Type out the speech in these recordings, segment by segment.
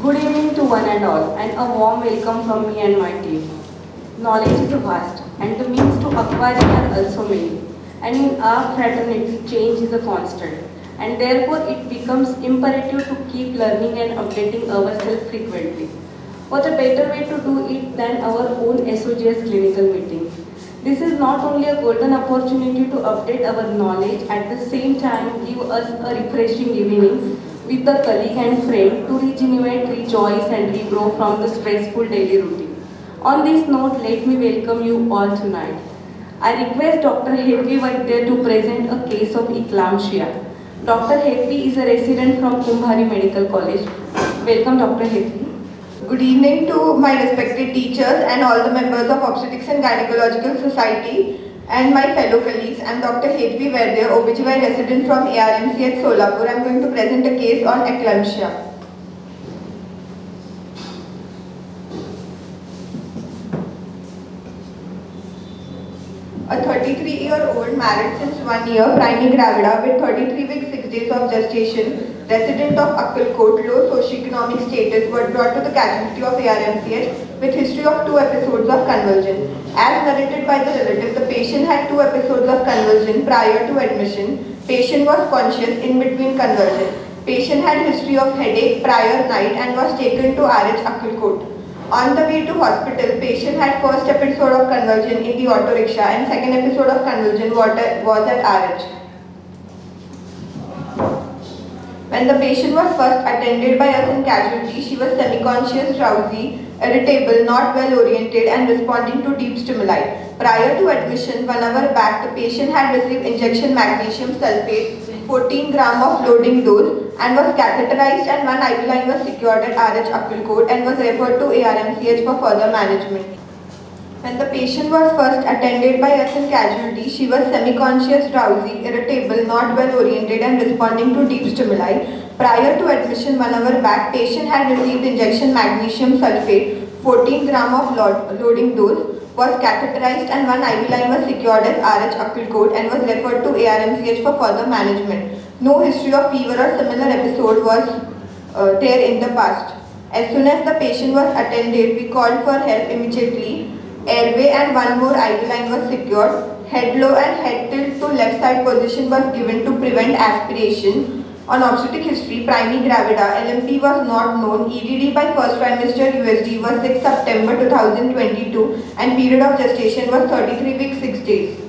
Good evening to one and all, and a warm welcome from me and my team. Knowledge is vast, and the means to acquire it are also many. And in our fraternity, change is a constant, and therefore it becomes imperative to keep learning and updating ourselves frequently. What a better way to do it than our own SOGS clinical meetings. This is not only a golden opportunity to update our knowledge, at the same time give us a refreshing evening with a colleague and friend to regenerate, rejoice and regrow from the stressful daily routine. On this note, let me welcome you all tonight. I request Dr. Hedvi Vaidya to present a case of eclampsia. Dr. Hedvi is a resident from Kumbhari Medical College. Welcome Dr. Hedvi. Good evening to my respected teachers and all the members of Obstetrics and Gynecological Society and my fellow colleagues. I am Dr. Hedvi Vaidya, OBGYN resident from ARMC at Solapur. I am going to present a case on eclampsia. A 33-year-old married since 1 year, primary gravida with 33 weeks 6 days of gestation, resident of Akkalkot, low socioeconomic status, was brought to the casualty of ARMCH with history of 2 episodes of convulsion. As narrated by the relative, the patient had 2 episodes of convulsion prior to admission. Patient was conscious in between convulsion. Patient had history of headache prior night and was taken to RH Akkalkot. On the way to hospital, patient had first episode of convulsion in the auto rickshaw and second episode of convulsion was at RH. When the patient was first attended by us in casualty, she was semi-conscious, drowsy, irritable, not well oriented and responding to deep stimuli. Prior to admission, 1 hour back, the patient had received injection magnesium sulfate, 14 gram of loading dose and was catheterized and 1 IV line was secured at RH Akkalkot and was referred to ARMCH for further management. When the patient was first attended by us in casualty, she was semi-conscious, drowsy, irritable, not well oriented and responding to deep stimuli. Prior to admission 1 hour back, patient had received injection magnesium sulfate, 14 gram of loading dose, was catheterized and 1 IV line was secured at RH Akkalkot and was referred to ARMCH for further management. No history of fever or similar episode was there in the past. As soon as the patient was attended, we called for help immediately. Airway and 1 more IV line was secured. Head low and head tilt to left side position was given to prevent aspiration. On obstetric history, primary gravida, LMP was not known. EDD by first trimester USD was 6 September 2022 and period of gestation was 33 weeks 6 days.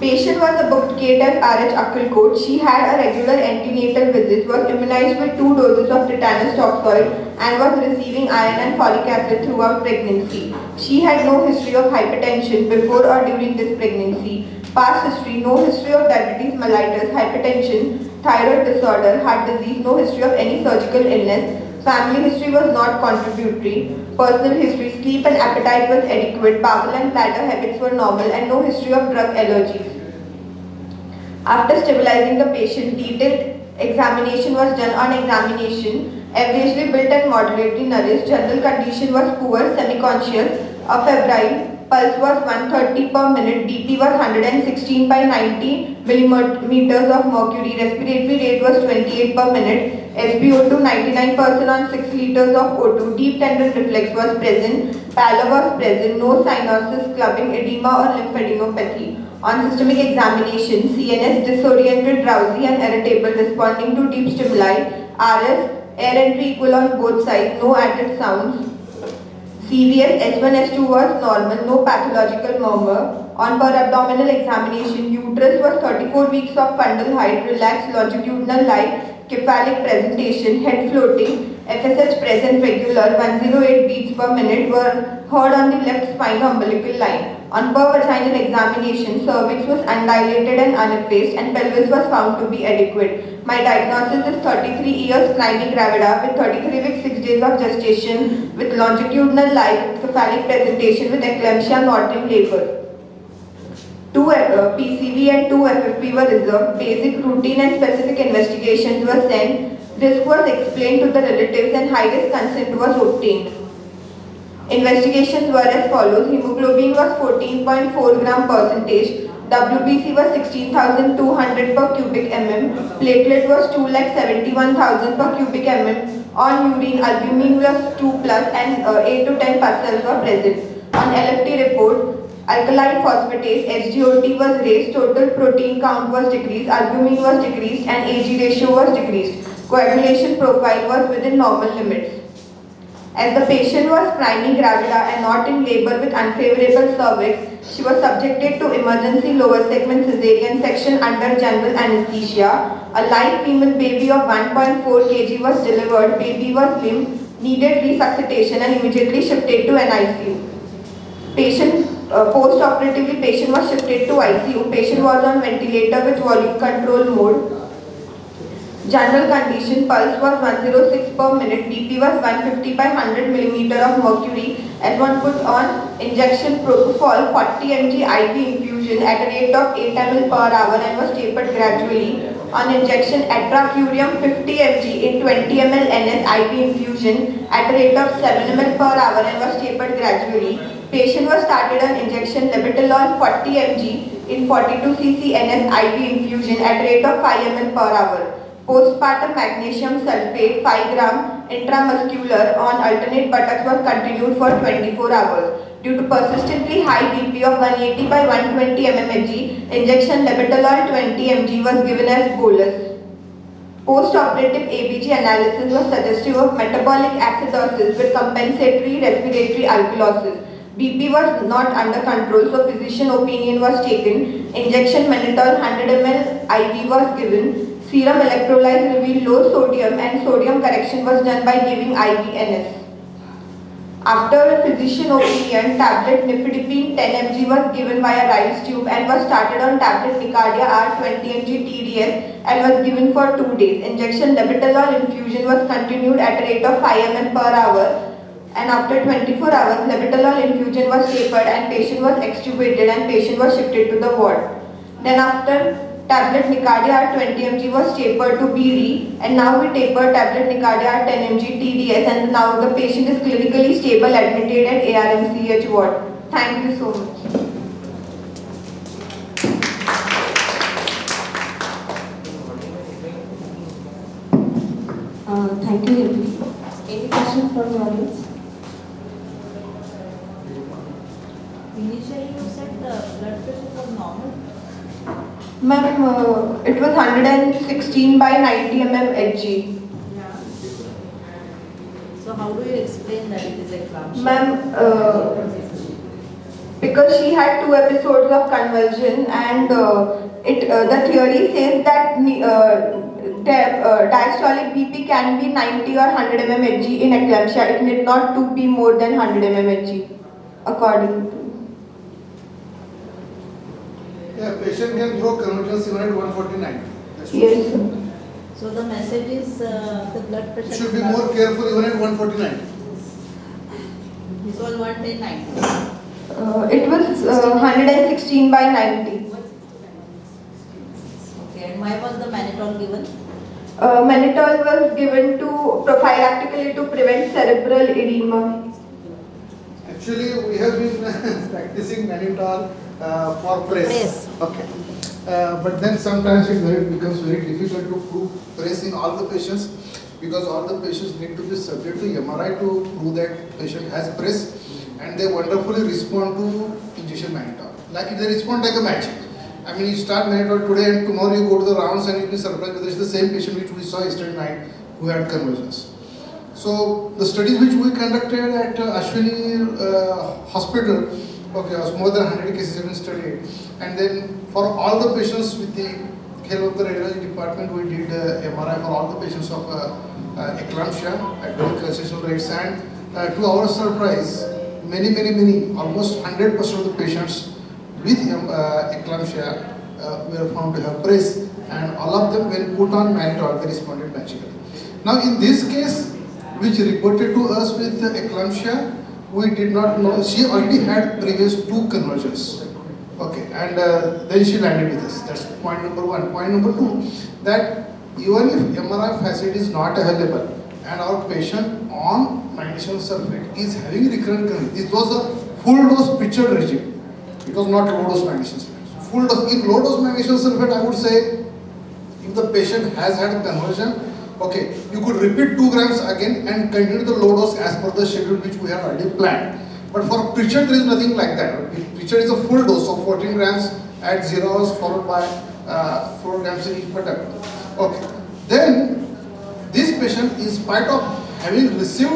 Patient was a booked gate at RH Akkalkot. She had a regular antenatal visit, was immunized with 2 doses of tetanus toxoid and was receiving iron and folic acid throughout pregnancy. She had no history of hypertension before or during this pregnancy. Past history, no history of diabetes mellitus, hypertension, thyroid disorder, heart disease, no history of any surgical illness. Family history was not contributory. Personal history, sleep and appetite was adequate. Bowel and bladder habits were normal and no history of drug allergies. After stabilizing the patient, detailed examination was done. On examination, averagely built and moderately nourished. General condition was poor, semi-conscious, febrile. Pulse was 130 per minute, BP was 116 by 90 millimeters of mercury, respiratory rate was 28 per minute, SpO2 99% on 6 liters of O2, deep tendon reflex was present, pallor was present, no cyanosis, clubbing, edema or lymphadenopathy. On systemic examination, CNS disoriented, drowsy and irritable, responding to deep stimuli, RS, air entry equal on both sides, no added sounds. CVS S1 S2 was normal, no pathological murmur. On per abdominal examination, uterus was 34 weeks of fundal height, relaxed longitudinal light, cephalic presentation, head floating, FSH present regular, 108 beats per minute were heard on the left spine umbilical line. On per vaginal examination, cervix was undilated and uneffaced and pelvis was found to be adequate. My diagnosis is 33 years primary gravida with 33 weeks 6 days of gestation with longitudinal light, cephalic presentation with eclampsia not in labor. 2 PCV and 2 FFP were reserved. Basic routine and specific investigations were sent. Risk was explained to the relatives and high-risk consent was obtained. Investigations were as follows. Hemoglobin was 14.4 gram percentage. WBC was 16,200 per cubic mm. Platelet was 2,71,000 per cubic mm. On urine, albumin was 2 plus and 8 to 10 pastel were present. On LFT report, alkaline phosphatase SGOT was raised, total protein count was decreased, albumin was decreased and Ag ratio was decreased. Coagulation profile was within normal limits. As the patient was priming gravida and not in labor with unfavorable cervix, she was subjected to emergency lower segment cesarean section under general anesthesia. A live female baby of 1.4 kg was delivered. Baby was limp, needed resuscitation and immediately shifted to NICU. Post-operatively, patient was shifted to ICU. Patient was on ventilator with volume control mode. General condition, pulse was 106 per minute, BP was 150 by 100 millimeter of mercury. S1 put on injection propofol 40 mg IV infusion at a rate of 8 ml per hour and was tapered gradually. On injection, atracurium 50 mg in 20 ml NS IV infusion at a rate of 7 ml per hour and was tapered gradually. Patient was started on injection labetalol 40 mg in 42 cc NS IV infusion at a rate of 5 ml per hour. Postpartum magnesium sulfate 5 gram intramuscular on alternate buttocks was continued for 24 hours. Due to persistently high BP of 180 by 120 mmHg, injection labetalol 20 mg was given as bolus. Post-operative ABG analysis was suggestive of metabolic acidosis with compensatory respiratory alkalosis. BP was not under control, so physician opinion was taken. Injection mannitol 100 ml IV was given. Serum electrolytes revealed low sodium and sodium correction was done by giving IV NS. After physician opinion, tablet nifedipine 10 mg was given via Rice tube and was started on tablet Nicardia R 20 mg TDS and was given for 2 days. Injection labetalol infusion was continued at a rate of 5 ml per hour. And after 24 hours, labetalol infusion was tapered and patient was extubated and patient was shifted to the ward. Then after tablet Nicardia R 20 mg was tapered to BD and now we taper tablet Nicardia R 10 mg TDS and now the patient is clinically stable admitted at ARMCH ward. Thank you so much. Thank you, Hippi. Any questions from the audience? Initially, you said the blood pressure was normal. Ma'am, it was 116 by 90 mmHg. Yeah. So how do you explain that it is eclampsia? Ma'am, because she had 2 episodes of convulsion and the theory says that diastolic BP can be 90 or 100 mmHg in eclampsia. It need not to be more than 100 mmHg according to. Yeah, patient can throw convulsions even at 149. Yes, sir. So the message is the blood pressure You should be more careful even at 149. This was 110/90. It was 116 by 90. Okay, and why was the mannitol given? Mannitol was given to prophylactically to prevent cerebral edema. Actually, we have been practicing mannitol for press. Okay. But then sometimes it becomes very difficult to prove press in all the patients because all the patients need to be subject to MRI to prove that patient has press and they wonderfully respond to injection mannitol. Like they respond like a magic. I mean, you start mannitol today and tomorrow you go to the rounds and you'll be surprised whether it's the same patient which we saw yesterday night who had convulsions. So the studies which we conducted at Ashwini Hospital, okay, was more than 100 cases have been studied, and then for all the patients with the help of the radiology department, we did MRI for all the patients of eclampsia at very concentration rates, and to our surprise, many, almost 100% of the patients with eclampsia were found to have press, and all of them when put on mannitol, they responded magically. Now in this case, which reported to us with eclampsia, we did not know, she already had previous 2 conversions. Okay, and then she landed with us. That's point number 1. Point number 2, that even if MRI facility is not available and our patient on magnesium sulfate is having recurrent convulsions, this was a full dose pitcher regime. It was not low dose magnesium sulfate. Full dose, in low dose magnesium sulfate, I would say, if the patient has had conversion, Okay, you could repeat 2 grams again and continue the low dose as per the schedule which we have already planned. But for Pritchard, there is nothing like that. Pritchard is a full dose of 14 grams at 0 hours followed by 4 grams in each product. Okay, then this patient, in spite of having received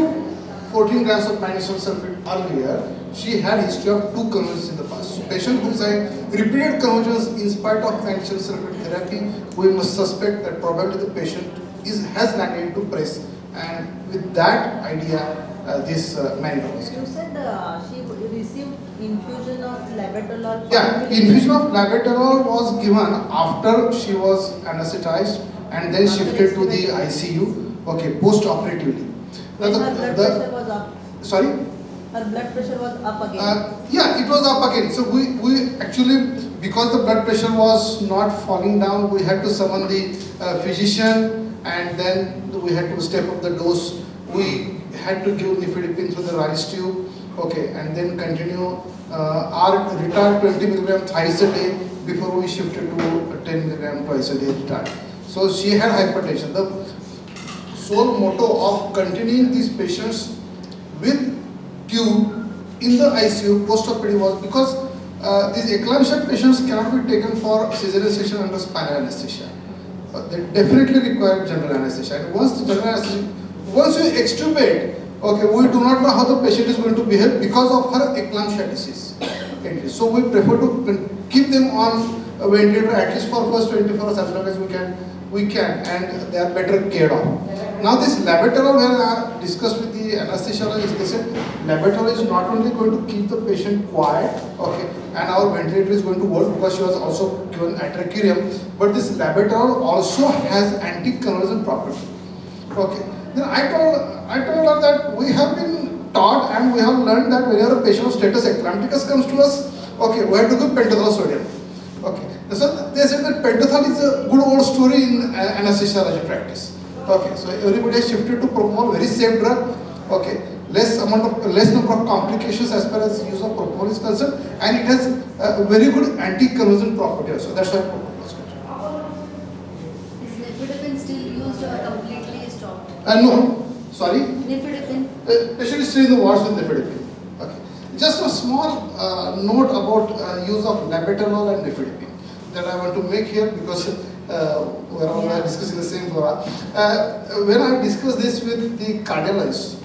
14 grams of magnesium sulfate earlier, she had history of 2 conversions in the past. So patient who is having repeated conversions in spite of magnesium sulfate therapy, we must suspect that probably the patient has landed into PRES, and with that idea, this mannitol was You given. said she received infusion of labetalol. Yeah, infusion of labetalol was given after she was anesthetized and then shifted to the ICU. Okay, post-operatively. Now When her blood pressure was up. sorry. Her blood pressure was up again. Yeah, it was up again. So we actually, because the blood pressure was not falling down, we had to summon the physician, and then we had to step up the dose. We had to give nifedipine through the rice tube, okay, and then continue our retard 20 milligram thrice a day before we shifted to 10 milligram twice a day retard. So she had hypertension. The sole motto of continuing these patients with tube in the ICU post-operative was because these eclampsia patients cannot be taken for cesarean section under spinal anesthesia. They definitely require general anesthesia. And once the general anesthesia, once you extubate, okay, we do not know how the patient is going to behave because of her eclampsia disease. Okay. So we prefer to keep them on a ventilator at least for first 24 hours as long as we can, and they are better cared of. Now this labetalol, when I discussed with the anesthesiologist, they said labetalol is not only going to keep the patient quiet, okay, and our ventilator is going to work because she was also given atracurium, but this labetalol also has anti-convulsion property. Okay. Then I told her that we have been taught and we have learned that whenever a patient of status eclampticus comes to us, okay, we have to give pentothal sodium. Okay. So they said that pentothal is a good old story in anesthesiology practice. Okay, so everybody has shifted to propofol, very safe drug. Okay, less number of complications as far as use of propofol is concerned, and it has a very good anti-convulsion property also. That's why propofol was considered. Is nifedipine still used or completely stopped? No, sorry. Nifedipine. Patient is still in the wards with nifedipine. Okay, just a small note about use of labetalol and nifedipine that I want to make here because. We're all discussing the same fora. When I discussed this with the cardiologists,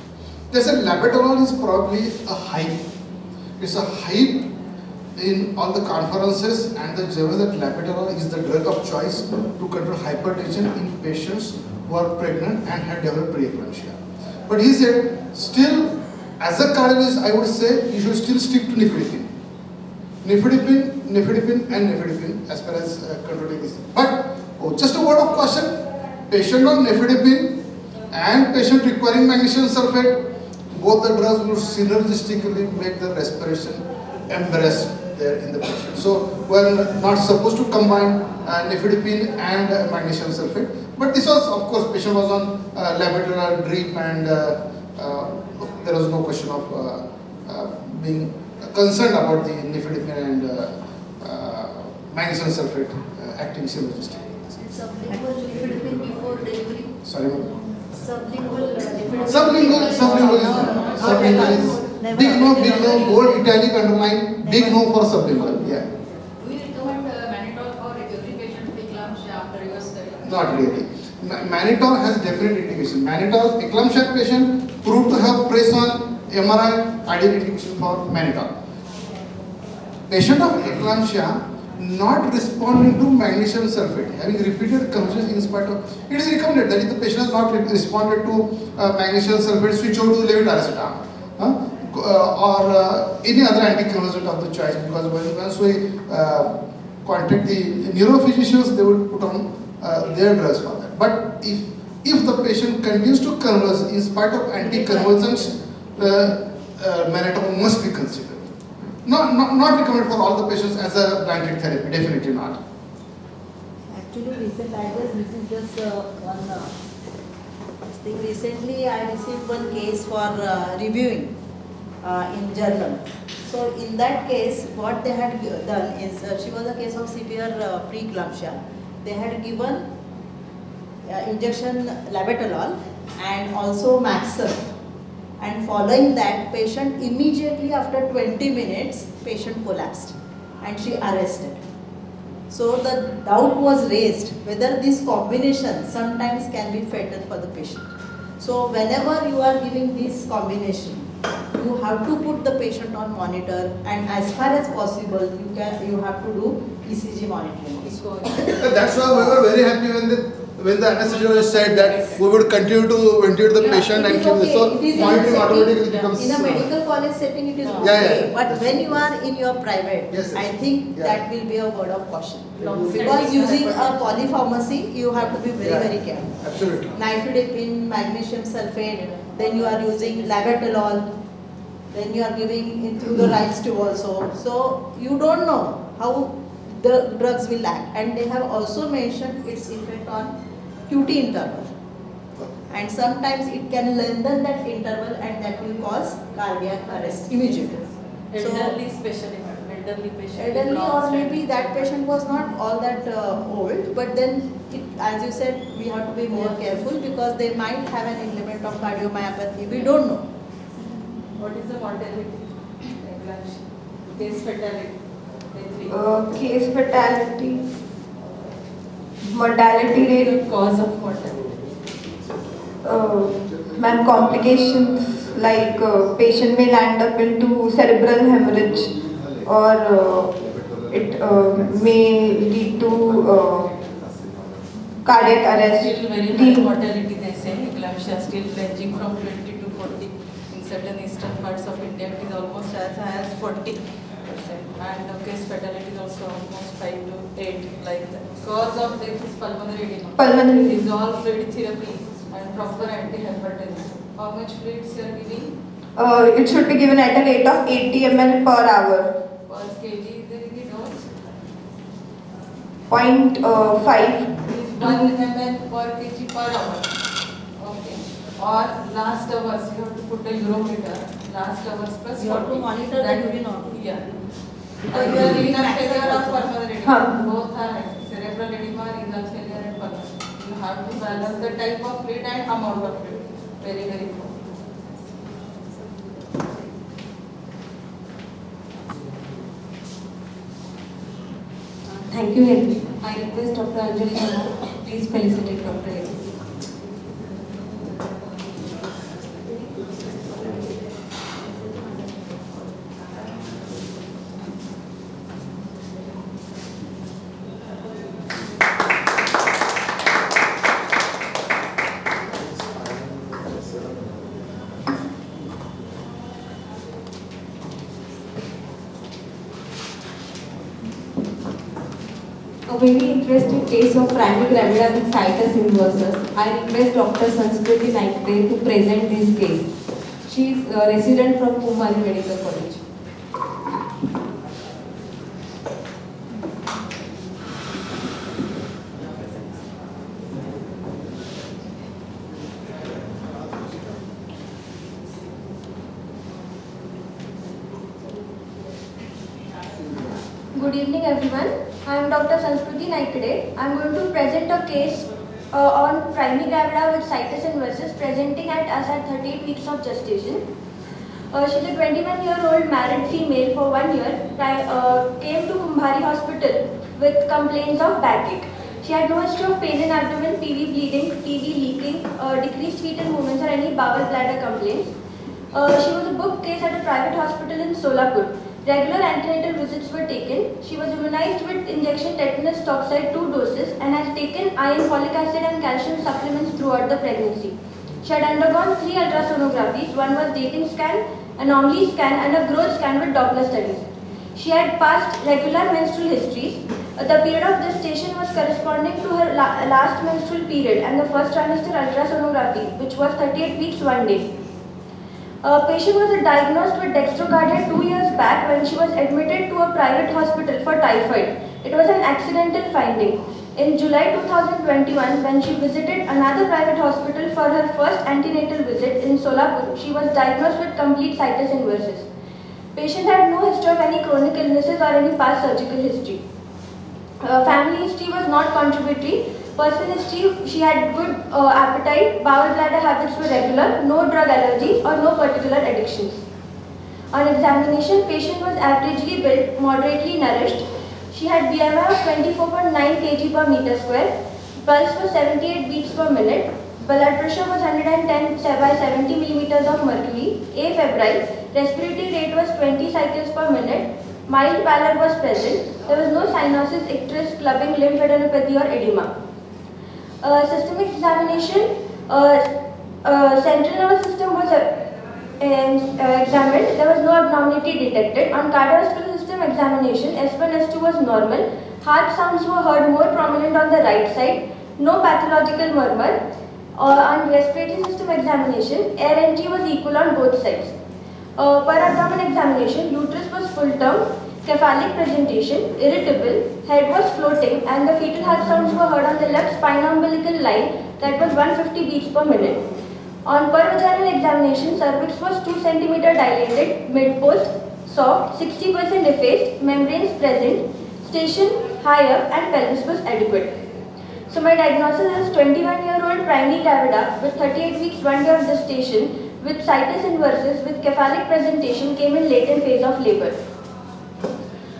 they said labetalol is probably a hype. It's a hype in all the conferences and the journals that labetalol is the drug of choice to control hypertension in patients who are pregnant and had developed preeclampsia. But he said, still, as a cardiologist, I would say you should still stick to nifedipine. Nifedipine and nifedipine as far as controlling this. But just a word of caution, patient on nifedipine and patient requiring magnesium sulfate, both the drugs will synergistically make the respiration embarrassed there in the patient. So we are not supposed to combine nifedipine and magnesium sulfate. But this was, of course, patient was on labetalol drip, and there was no question of being concerned about the nifedipine and magnesium sulfate acting synergistically. Sublingual nifedipine before delivery. Sorry, ma'am. Sublingual nifedipine. Sublingual is big no, bold italic underline, big no for sublingual. Yeah. Do you recommend mannitol for every patient with eclampsia after your study? Not really. Mannitol has definite indication. Mannitol, eclampsia patient proved to have PRES on MRI, ideal indication for mannitol. Patient of eclampsia not responding to magnesium sulfate, having repeated conversions in spite of, it is recommended that if the patient has not responded to magnesium sulfate, switch over to levetiracetam or any other anticonvulsant of the choice, because once we contact the neurophysicians, they will put on their drugs for that. But if the patient continues to convulse in spite of anticonvulsants, mannitol must be considered. Not recommended for all the patients as a blanket therapy, definitely not. Actually, recently I just received just one thing. Recently, I received one case for reviewing in journal. So in that case, what they had done is she was a case of severe preeclampsia. They had given injection labetalol and also Maxil. And following that, patient immediately after 20 minutes, patient collapsed and she arrested. So the doubt was raised whether this combination sometimes can be fatal for the patient. So whenever you are giving this combination, you have to put the patient on monitor, and as far as possible, you have to do ECG monitoring also. That's why we were very happy when the anesthesiologist said that we would continue to ventilate the patient and keep this. So monitoring automatically becomes. In a medical college setting, it is Yeah, okay. yeah. But when you are in your private, Yes, yes. I think Yeah. that will be a word of caution. Long Because standing using a hypertension. polypharmacy, you have to be very, Yeah. very careful. Absolutely. Nifedipine, magnesium sulfate, then you are using labetalol, then you are giving it through the rights tube also. So you don't know how the drugs will act. And they have also mentioned its effect on QT interval. And sometimes it can lengthen that interval and that will cause cardiac arrest immediately. So, Elderly especially, elderly patient. with elderly long or standing. maybe that patient was not all that old, but then as you said, we have to be more careful because they might have an element of cardiomyopathy. We don't know. What is the mortality? Eclampsia. Case fatality. Case fatality, mortality rate, The cause of mortality. ma'am, complications like patient may land up into cerebral hemorrhage, or it may lead to cardiac arrest. Still very high mortality they say. Eclampsia still ranging from 20 to 40. In certain eastern parts of India it is almost as high as 40%. And the case fatality is also almost 5 to 8 like that. Cause of death is pulmonary edema. Pulmonary. Dissolve fluid therapy and proper antihypertension. How much fluids you are giving? It should be given at a rate of 80 ml per hour. Per kg is there any dose? 0.5. Is 1 ml per kg per hour. Okay. Or last hours you have to put a urometer. Last hours plus You have to 40. monitor the That- urine output. Yeah. Because You you are are renal giving failure or maximum. pulmonary edema. Huh. Both are cerebral edema, renal failure and pulmonary. You have to balance the type of fluid and amount of fluid. Very, very important. Thank you, Henry. I request Dr. Anjali Sharma, please felicitate Dr. Henry. A very interesting case of primary gravida with situs inversus. I request Dr. Sanskriti Naikde to present this case. She is a resident from Kumari Medical College. Good evening everyone. I am Dr. Sanskriti Naikade. I am going to present a case on primary gravida with situs inversus presenting at us at 38 weeks of gestation. She is a 21-year-old married female for 1 year, came to Kumbhari Hospital with complaints of backache. She had no history of pain in abdomen, PV bleeding, TB leaking, decreased fetal movements or any bowel bladder complaints. She was a booked case at a private hospital in Solapur. Regular antenatal visits were taken. She was immunized with injection tetanus toxoid 2 doses and has taken iron, folic acid and calcium supplements throughout the pregnancy. She had undergone 3 ultrasonographies. One was dating scan, anomaly scan and a growth scan with Doppler studies. She had passed regular menstrual histories. The period of gestation was corresponding to her last menstrual period and the first trimester ultrasonography, which was 38 weeks 1 day. Patient was diagnosed with dextrocardia 2 years back when she was admitted to a private hospital for typhoid. It was an accidental finding. In July 2021, when she visited another private hospital for her first antenatal visit in Solapur, she was diagnosed with complete situs inversus. Patient had no history of any chronic illnesses or any past surgical history. Family history was not contributory. Personal history, she had good appetite, bowel bladder habits were regular, no drug allergies or no particular addictions. On examination, patient was averagely built, moderately nourished. She had BMI of 24.9 kg per meter square, pulse was 78 beats per minute, blood pressure was 110 by 70 millimeters of mercury, afebrile, respiratory rate was 20 cycles per minute, mild pallor was present, there was no cyanosis, icterus, clubbing, lymphadenopathy or edema. Systemic examination, central nervous system was examined, there was no abnormality detected. On cardiovascular system examination, S1, S2 was normal, heart sounds were heard more prominent on the right side, no pathological murmur. On respiratory system examination, air entry was equal on both sides. Per abdomen examination, uterus was full term, cephalic presentation, irritable, head was floating and the fetal heart sounds were heard on the left spine umbilical line, that was 150 beats per minute. On pervaginal examination, cervix was 2 cm dilated, mid-post, soft, 60% effaced, membranes present, station higher and pelvis was adequate. So my diagnosis is 21-year-old primary gravida with 38 weeks 1 day of gestation with situs inversus with cephalic presentation came in latent phase of labor.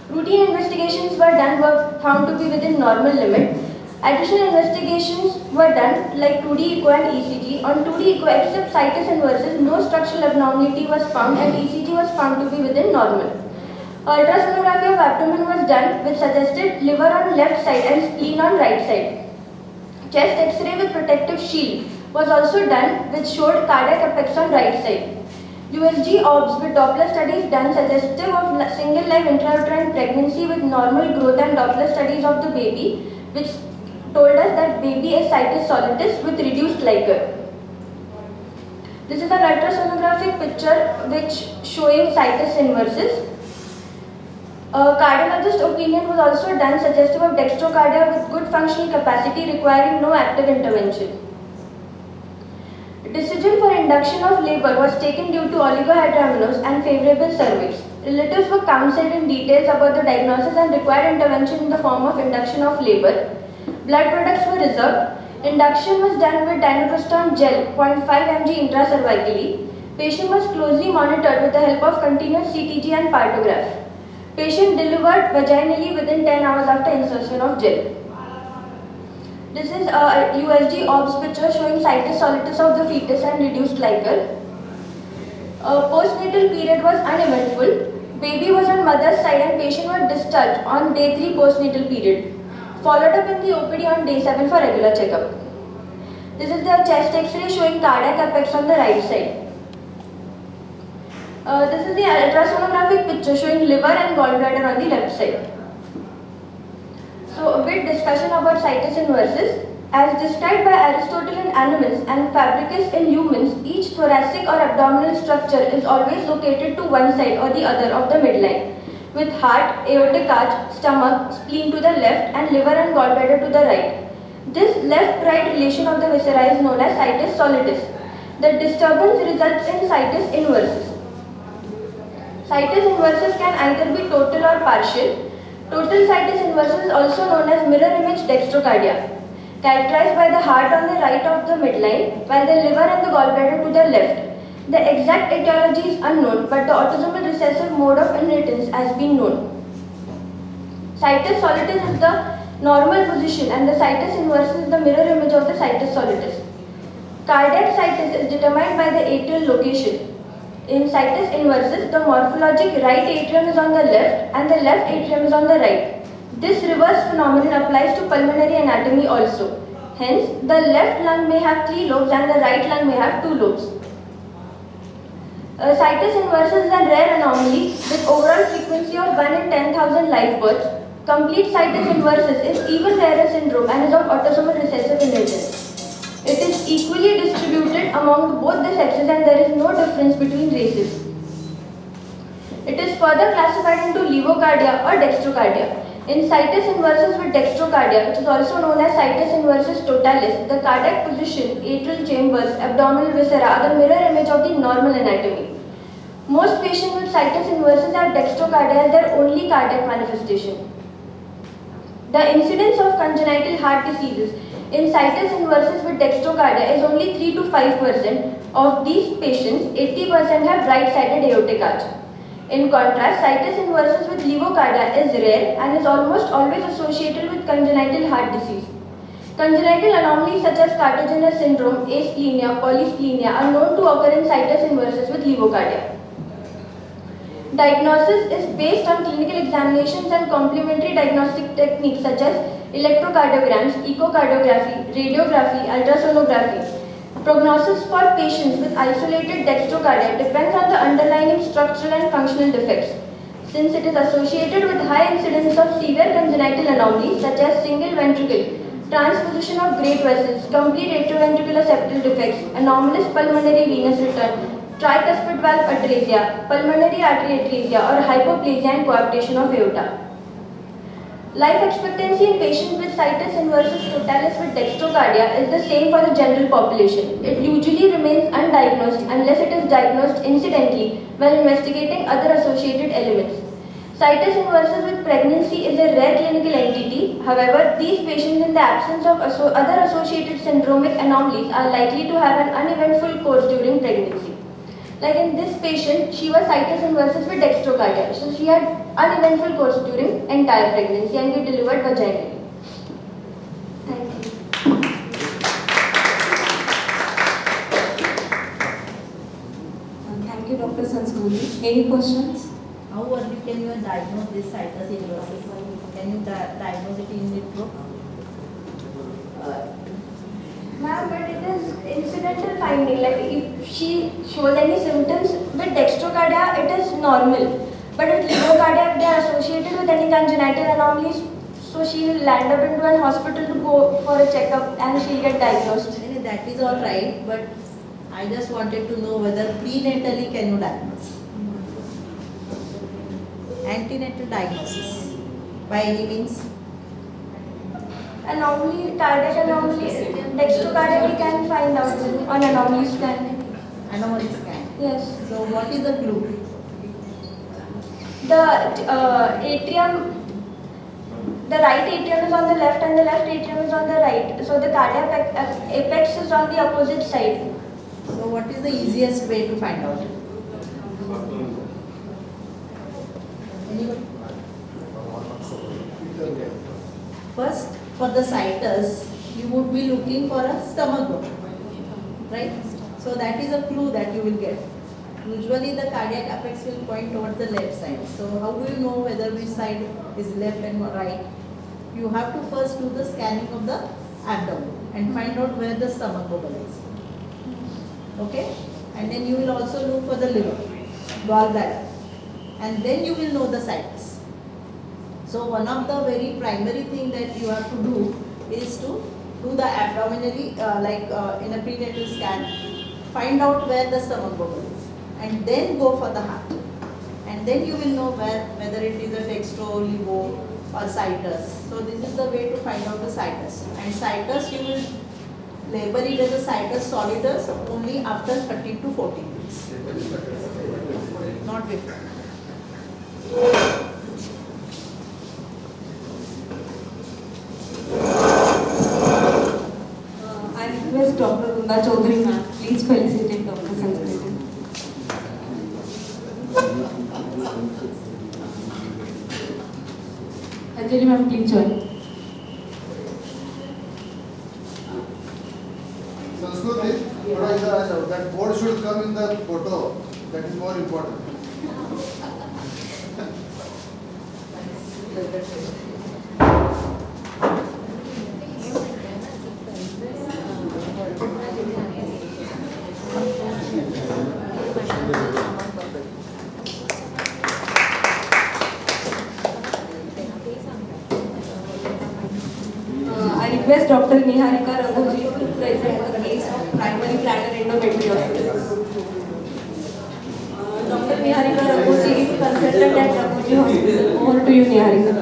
Routine investigations were found to be within normal limit. Additional investigations were done like 2D echo and ECG. On 2D echo, except situs inversus, no structural abnormality was found and ECG was found to be within normal. Ultrasonography of abdomen was done which suggested liver on left side and spleen on right side. Chest X-ray with protective shield was also done which showed cardiac apex on right side. USG OBS with Doppler studies done suggestive of single live intrauterine pregnancy with normal growth and Doppler studies of the baby which told us that baby is situs solitis with reduced liquor. This is an ultrasonographic picture which showing situs inversus. Cardiologist opinion was also done suggestive of dextrocardia with good functional capacity requiring no active intervention. Decision for induction of labor was taken due to oligohydramnios and favorable cervix. Relatives were counseled in details about the diagnosis and required intervention in the form of induction of labor. Blood products were reserved. Induction was done with dinoprostone gel 0.5 mg intracervically. Patient was closely monitored with the help of continuous CTG and partograph. Patient delivered vaginally within 10 hours after insertion of gel. This is a USG OBS picture showing situs solitis of the fetus and reduced liquor. Postnatal period was uneventful. Baby was on mother's side and patient was discharged on day 3 postnatal period. Followed up in the OPD on day 7 for regular checkup. This is the chest X-ray showing cardiac apex on the right side. This is the ultrasonographic picture showing liver and gallbladder on the left side. So a bit discussion about situs inversus. As described by Aristotle in Animals and Fabricius in Humans, each thoracic or abdominal structure is always located to one side or the other of the midline, with heart, aortic arch, stomach, spleen to the left and liver and gallbladder to the right. This left-right relation of the viscera is known as situs solitis. The disturbance results in situs inversus. Situs inversus can either be total or partial. Total situs inversus is also known as mirror image dextrocardia, characterized by the heart on the right of the midline, while the liver and the gallbladder to the left. The exact etiology is unknown, but the autosomal recessive mode of inheritance has been known. Situs solitis is the normal position and the situs inversus is the mirror image of the situs solitis. Cardiac situs is determined by the atrial location. In situs inversus, the morphologic right atrium is on the left and the left atrium is on the right. This reverse phenomenon applies to pulmonary anatomy also. Hence, the left lung may have 3 lobes and the right lung may have 2 lobes. Situs inversus is a rare anomaly with overall frequency of 1 in 10,000 live births. Complete situs inversus is even rarer syndrome and is of autosomal recessive inheritance. It is equally distributed among both the sexes and there is no difference between races. It is further classified into levocardia or dextrocardia. In situs inversus with dextrocardia, which is also known as situs inversus totalis, the cardiac position, atrial chambers, abdominal viscera are the mirror image of the normal anatomy. Most patients with situs inversus have dextrocardia as their only cardiac manifestation. The incidence of congenital heart diseases In situs inversus with dextrocardia is only 3 to 5%. Of these patients, 80% have right-sided aortic arch. In contrast, situs inversus with levocardia is rare and is almost always associated with congenital heart disease. Congenital anomalies such as Carter-Jenner syndrome, asplenia, polysplenia are known to occur in situs inversus with levocardia. Diagnosis is based on clinical examinations and complementary diagnostic techniques such as electrocardiograms, echocardiography, radiography, ultrasonography. Prognosis for patients with isolated dextrocardia depends on the underlying structural and functional defects. Since it is associated with high incidence of severe congenital anomalies such as single ventricle, transposition of great vessels, complete atrioventricular septal defects, anomalous pulmonary venous return, tricuspid valve atresia, pulmonary artery atresia, or hypoplasia and coaptation of aorta. Life expectancy in patients with situs inversus totalis with dextrocardia is the same for the general population. It usually remains undiagnosed unless it is diagnosed incidentally when investigating other associated elements. Situs inversus with pregnancy is a rare clinical entity. However, these patients in the absence of other associated syndromic anomalies are likely to have an uneventful course during pregnancy. Like in this patient, she was situs inversus with dextrocardia. So she had uneventful course during entire pregnancy and we delivered vaginally. Thank you. Thank you, Dr. Sanskruti. Any questions? How early can you diagnose this situs inversus? Can you diagnose it in vitro? Ma'am, but it is incidental finding. Like if she shows any symptoms with dextrocardia, it is normal. But with levocardia, if they are associated with any congenital anomalies, so she will land up into an hospital to go for a checkup and she'll get diagnosed. That is all right, but I just wanted to know whether prenatally can you diagnose? Antenatal diagnosis by any means? Anomaly, cardiac anomaly, dextrocardia we can find out on anomaly scan. Anomaly scan. Yes. So what is the clue? The atrium, the right atrium is on the left and the left atrium is on the right. So the cardiac apex is on the opposite side. So what is the easiest way to find out? Anybody? First, for the situs, you would be looking for a stomach bone, right? So that is a clue that you will get. Usually the cardiac apex will point towards the left side. So how do you know whether which side is left and right? You have to first do the scanning of the abdomen and find out where the stomach bubble is. Okay? And then you will also look for the liver, gallbladder, and then you will know the situs. So one of the very primary thing that you have to do is to do the abdominally, in a prenatal scan, find out where the stomach bubble is, and then go for the heart. And then you will know whether it is a dextro, levo, or situs. So this is the way to find out the situs. And situs you will label it as a situs solidus only after 13 to 14 weeks. Not before. I request Dr. Runda Chaudhary ma'am, please felicitate Dr. Sanskruti. Anjali ma'am, please join. Sanskruti, that board should come in the photo. That is more important. I request Dr. Niharika Raghuji to present the case of primary bladder endometriosis. Dr. Niharika Raghuji is consultant at Raghuji Hospital. Over to you, Niharika.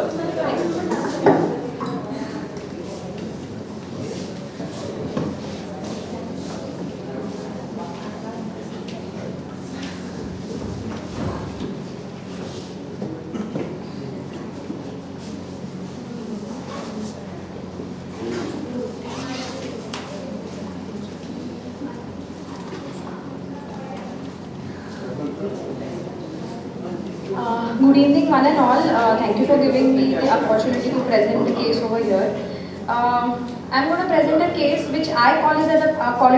Good evening, one and all. Thank you for giving me the opportunity to present the case over here. I'm going to present a case which I call it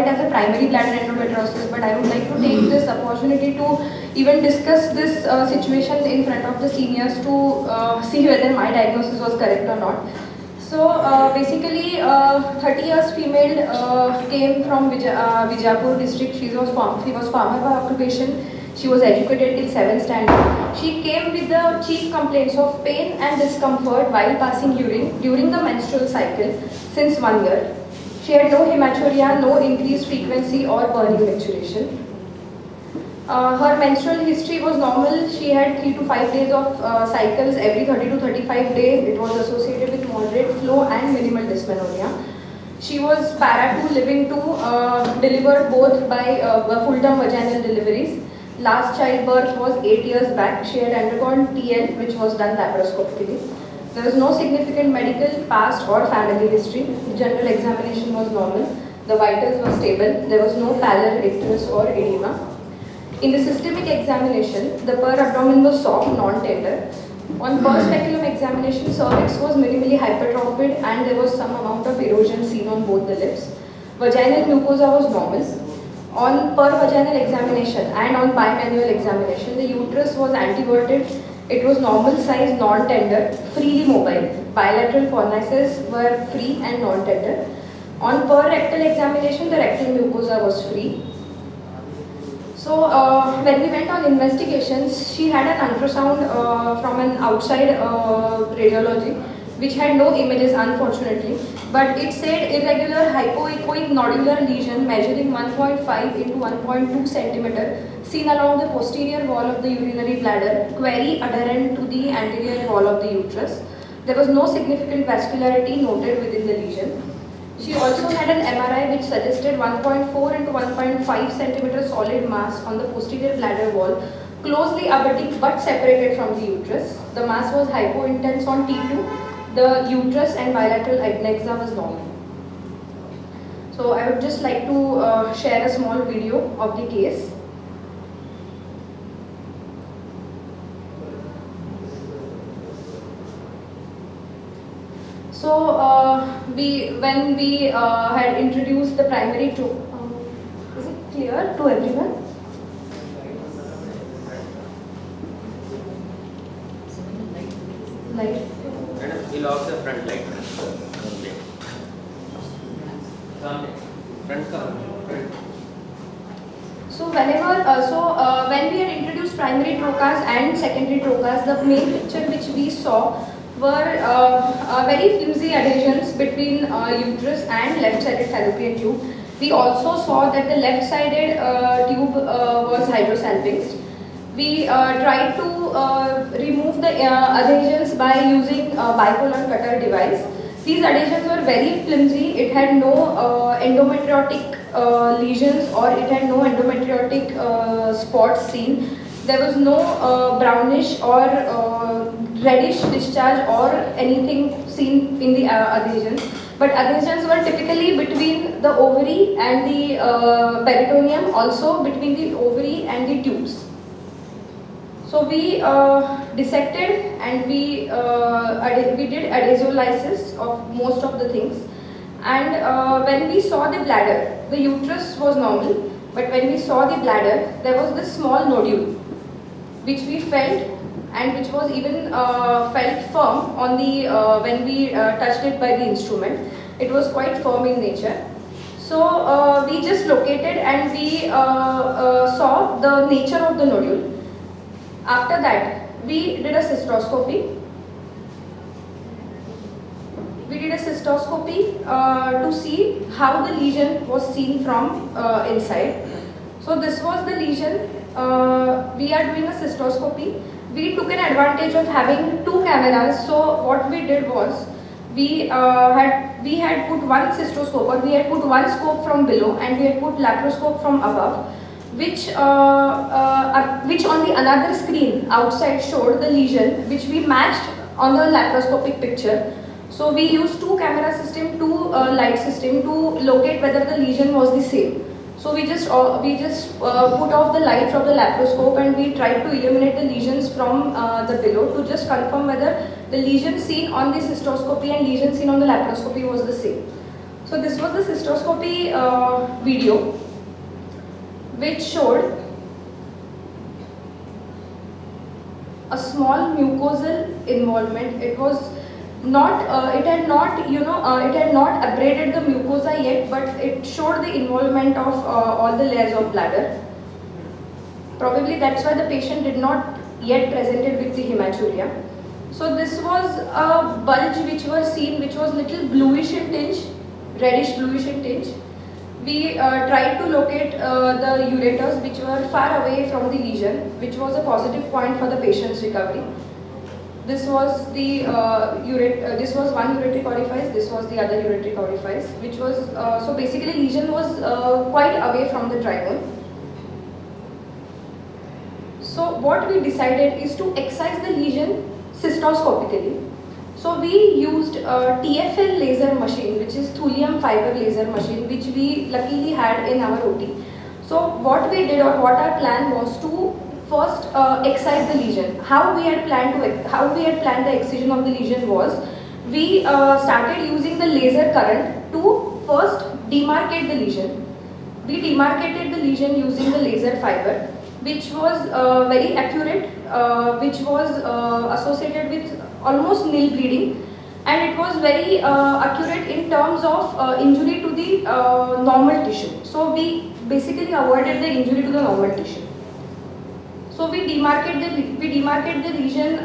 as a primary bladder endometriosis, but I would like to take this opportunity to even discuss this situation in front of the seniors to see whether my diagnosis was correct or not. So basically, 30 years female came from Vijayapur district. She was farmer by occupation. She was educated till 7th standard. She came with the chief complaints of pain and discomfort while passing urine during the menstrual cycle since 1 year. She had no hematuria, no increased frequency or burning menstruation. Her menstrual history was normal. She had 3 to 5 days of cycles every 30 to 35 days. It was associated with moderate flow and minimal dysmenorrhea. She was para 2, living 2, delivered both by full-term vaginal deliveries. Last childbirth was 8 years back. She had undergone TL, which was done laparoscopically. There was no significant medical, past or family history. The general examination was normal. The vitals were stable. There was no pallor, icterus or edema. In the systemic examination, the per abdomen was soft, non-tender. On per speculum examination, cervix was minimally hypertrophied and there was some amount of erosion seen on both the lips. Vaginal mucosa was normal. On per vaginal examination and on bimanual examination, the uterus was anteverted. It was normal size, non-tender, freely mobile. Bilateral cornices were free and non-tender. On per rectal examination, the rectal mucosa was free. So when we went on investigations, she had an ultrasound from an outside radiology, which had no images unfortunately, but it said irregular hypoechoic nodular lesion measuring 1.5 into 1.2 centimeter seen along the posterior wall of the urinary bladder, query adherent to the anterior wall of the uterus. There was no significant vascularity noted within the lesion. She also had an MRI which suggested 1.4 into 1.5 centimeter solid mass on the posterior bladder wall, closely abutting but separated from the uterus. The mass was hypointense on T2. The uterus and bilateral adnexa was normal. So I would just like to share a small video of the case. So when we had introduced the primary is it clear to everyone? Light. We'll off the front light. Front camera. So when we had introduced primary trocars and secondary trocars, the main picture which we saw were very flimsy adhesions between uterus and left-sided fallopian tube. We also saw that the left-sided tube was hydrosalpinged. We tried to remove the adhesions by using a bipolar cutter device. These adhesions were very flimsy. It had no endometriotic lesions or it had no endometriotic spots seen. There was no brownish or reddish discharge or anything seen in the adhesions. But adhesions were typically between the ovary and the peritoneum, also between the ovary and the tubes. So we dissected and we did adhesiolysis of most of the things. And when we saw the bladder, the uterus was normal. But when we saw the bladder, there was this small nodule, which we felt and which was even felt firm on the when we touched it by the instrument. It was quite firm in nature. So we just located and we saw the nature of the nodule. After that, we did a cystoscopy. We did a cystoscopy to see how the lesion was seen from inside. So this was the lesion. We are doing a cystoscopy. We took an advantage of having two cameras. So what we did was, we had put one cystoscope, or we had put one scope from below and we had put laparoscope from above, which on the another screen outside showed the lesion, which we matched on the laparoscopic picture. So we used two camera system, two light system to locate whether the lesion was the same. So we just put off the light from the laparoscope and we tried to eliminate the lesions from the below to just confirm whether the lesion seen on the cystoscopy and lesion seen on the laparoscopy was the same. So this was the cystoscopy video, which showed a small mucosal involvement. It was not, it had not abraded the mucosa yet, but it showed the involvement of all the layers of bladder. Probably that's why the patient did not yet presented with the hematuria. So this was a bulge which was seen, which was little bluish in tinge, reddish bluish in tinge. We tried to locate the ureters which were far away from the lesion, which was a positive point for the patient's recovery. This was the this was one ureteric orifice, this was the other ureteric orifice, which was, so basically lesion was quite away from the trigone. So what we decided is to excise the lesion cystoscopically. So we used a TFL laser machine, which is thulium fiber laser machine, which we luckily had in our OT. So what we did, or what our plan was, to first excise the lesion. How we had planned the excision of the lesion was, we started using the laser current to first demarcate the lesion. We demarcated the lesion using the laser fiber, which was very accurate, which was associated with almost nil bleeding, and it was very accurate in terms of injury to the normal tissue. So we basically avoided the injury to the normal tissue. So we demarcate the lesion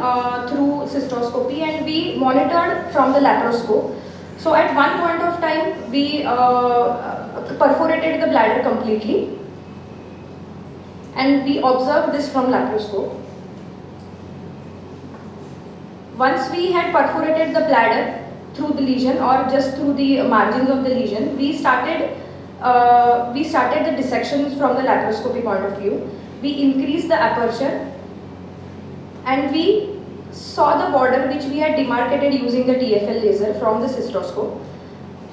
through cystoscopy, and we monitored from the laparoscope. So at one point of time we perforated the bladder completely, and we observed this from laparoscope. Once we had perforated the bladder through the lesion, or just through the margins of the lesion, we started the dissections from the laparoscopy point of view. We increased the aperture, and we saw the border which we had demarcated using the TFL laser from the cystoscope.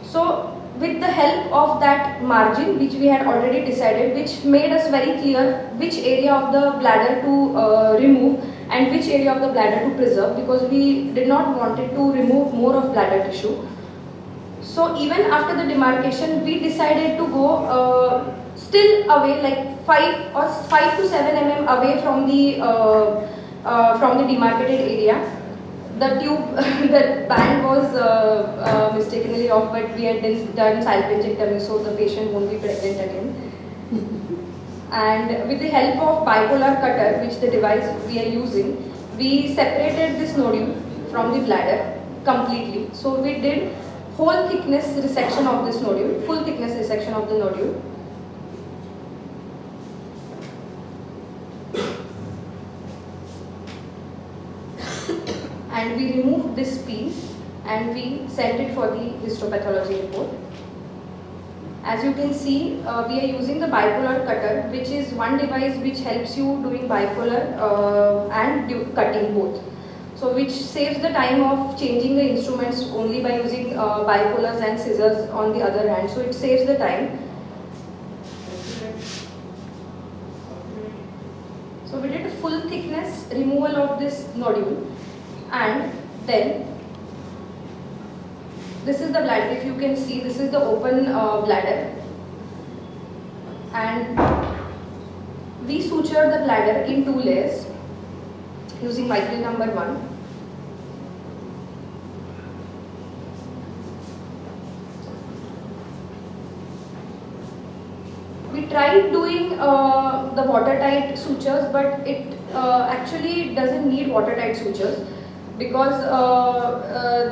So with the help of that margin which we had already decided, which made us very clear which area of the bladder to remove and which area of the bladder to preserve, because we did not want it to remove more of bladder tissue. So even after the demarcation, we decided to go still away, like 5 to 7 mm away from the demarcated area. The tube, the band was mistakenly off, but we had done salpingectomy, so the patient won't be pregnant again. And with the help of bipolar cutter, which the device we are using, we separated this nodule from the bladder completely. So we did whole thickness resection of this nodule, full thickness resection of the nodule. And we removed this piece and we sent it for the histopathology report. As you can see, we are using the bipolar cutter, which is one device which helps you doing bipolar and cutting both. So which saves the time of changing the instruments only by using bipolars and scissors on the other hand. So it saves the time. So we did a full thickness removal of this nodule, and then this is the bladder. If you can see, this is the open bladder, and we suture the bladder in 2 layers using Vicryl number 1. We tried doing the watertight sutures, but it actually doesn't need watertight sutures, because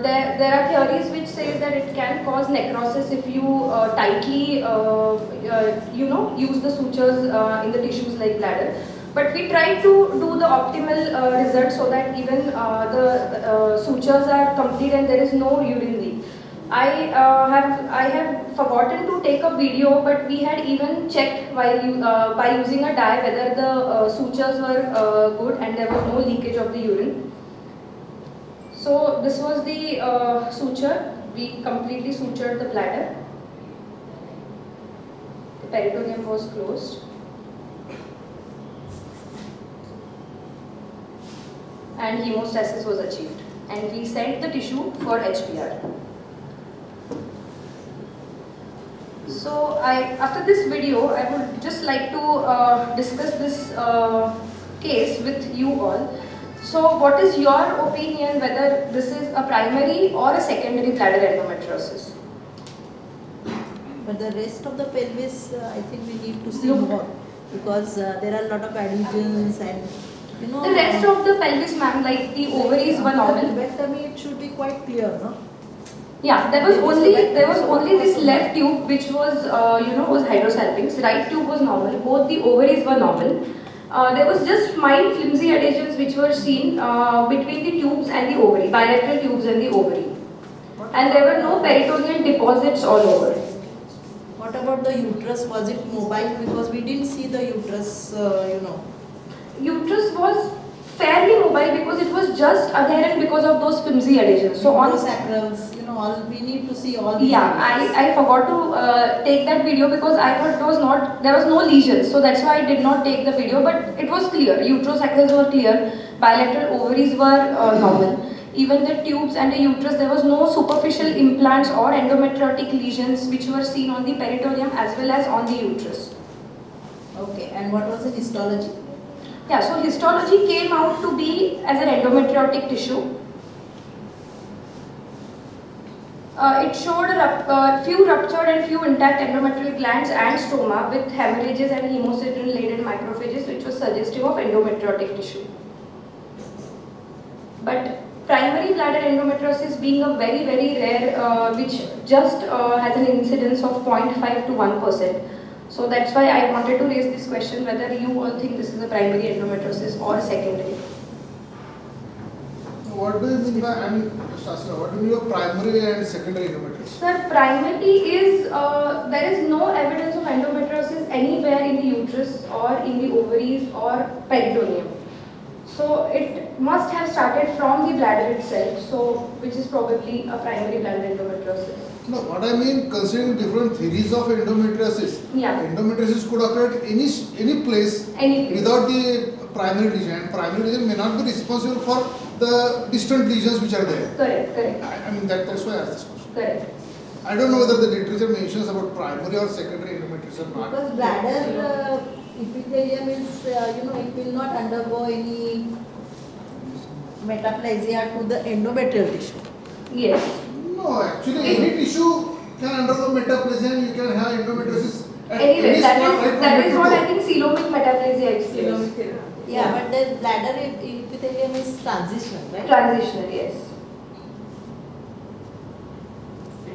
there are theories which says that it can cause necrosis if you tightly use the sutures in the tissues like bladder. But we try to do the optimal result so that even the sutures are complete and there is no urine leak. I have forgotten to take a video, but we had even checked while by using a dye whether the sutures were good and there was no leakage of the urine. So this was the suture. We completely sutured the bladder. peritoneum was closed. And hemostasis was achieved. And we sent the tissue for HPR. So after this video, I would just like to discuss this case with you all. So what is your opinion whether this is a primary or a secondary bladder endometriosis? But the rest of the pelvis, I think we need to see Look. more, because there are a lot of adhesions and, you know. The rest of the pelvis, ma'am, like the ovaries were normal. Lobectomy, it should be quite clear, no? Yeah, there was only this left tube which was was hydrosalpinx. Right tube was normal. Both the ovaries were normal. There was just mild flimsy adhesions which were seen between the tubes and the ovary, bilateral tubes and the ovary. And there were no peritoneal deposits all over. What about the uterus? Was it mobile? Because we didn't see the uterus, Uterus was fairly mobile because it was just adherent because of those flimsy adhesions. So on Uterosacrals, all we need to see all these. Yeah, areas. I forgot to take that video because I thought there was no lesions, so that's why I did not take the video. But it was clear. Uterosacrals were clear. Bilateral ovaries were normal. Even the tubes and the uterus, there was no superficial implants or endometriotic lesions which were seen on the peritoneum as well as on the uterus. Okay, and what was the histology? Yeah, so histology came out to be as an endometriotic tissue. It showed few ruptured and few intact endometrial glands and stroma with hemorrhages and hemosiderin-laden macrophages, which was suggestive of endometriotic tissue. But primary bladder endometriosis being a very, very rare, which just has an incidence of 0.5 to 1%. So that's why I wanted to raise this question whether you all think this is a primary endometriosis or secondary. What do you mean by, Shastra, what do you mean by primary and secondary endometriosis? Sir, primary is, there is no evidence of endometriosis anywhere in the uterus or in the ovaries or peritoneum. So it must have started from the bladder itself, so which is probably a primary bladder endometriosis. No, what I mean, considering different theories of endometriosis, Yeah. endometriosis could occur at any place without the primary lesion, and primary lesion may not be responsible for the distant lesions which are there. Correct, correct. I mean, that's why I asked this question. Correct. I don't know whether the literature mentions about primary or secondary endometriosis or not. Because bladder epithelium is, it will not undergo any metaplasia to the endometrial tissue. Yes. No, actually any tissue can undergo metaplasia and you can have endometriosis at Anyway, any spot right from that head is to what toe. I think coelomic metaplasia explains. Yeah, but the bladder epithelium is transitional, right? Transitional, yes.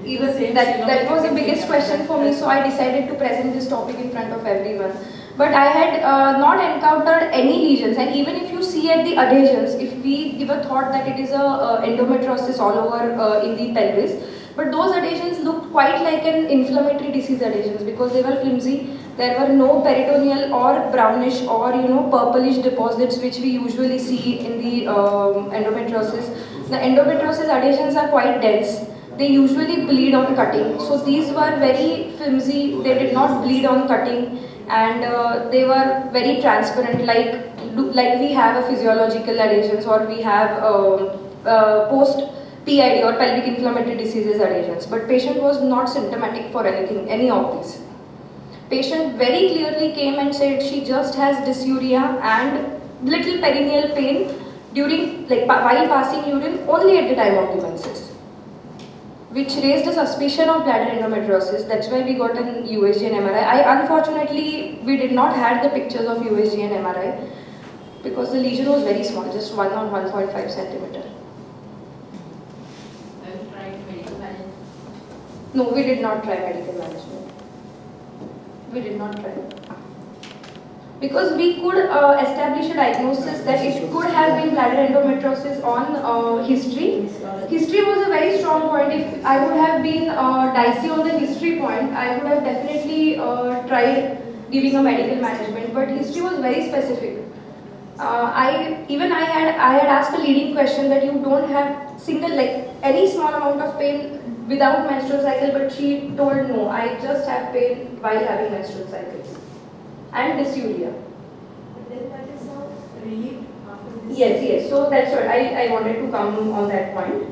Even that was the biggest question for me, so I decided to present this topic in front of everyone. But I had not encountered any lesions, and even if you see at the adhesions, if we give a thought that it is a endometriosis all over in the pelvis, but those adhesions looked quite like an inflammatory disease adhesions because they were flimsy. There were no peritoneal or brownish or purplish deposits which we usually see in the endometriosis. The endometriosis adhesions are quite dense. They usually bleed on cutting. So these were very flimsy. They did not bleed on cutting, and they were very transparent, like we have a physiological adhesions or we have post PID or pelvic inflammatory diseases adhesions. But patient was not symptomatic for any of these. Patient very clearly came and said she just has dysuria and little perineal pain during, while passing urine only at the time of the menses, which raised a suspicion of bladder endometriosis. That's why we got an USG and MRI. Unfortunately, we did not have the pictures of USG and MRI because the lesion was very small, just 1 on 1.5 centimeter. Have you tried medical management? No, we did not try medical management. We did not try. Because we could establish a diagnosis that it could have been bladder endometriosis on history. History was a very strong point. If I would have been dicey on the history point, I would have definitely tried giving a medical management. But history was very specific. I had asked a leading question that you don't have any small amount of pain. without menstrual cycle, but she told no, I just have pain while having menstrual cycles and dysuria. But then that is now relieved after this. Yes, yes. So that's what I wanted to come on that point.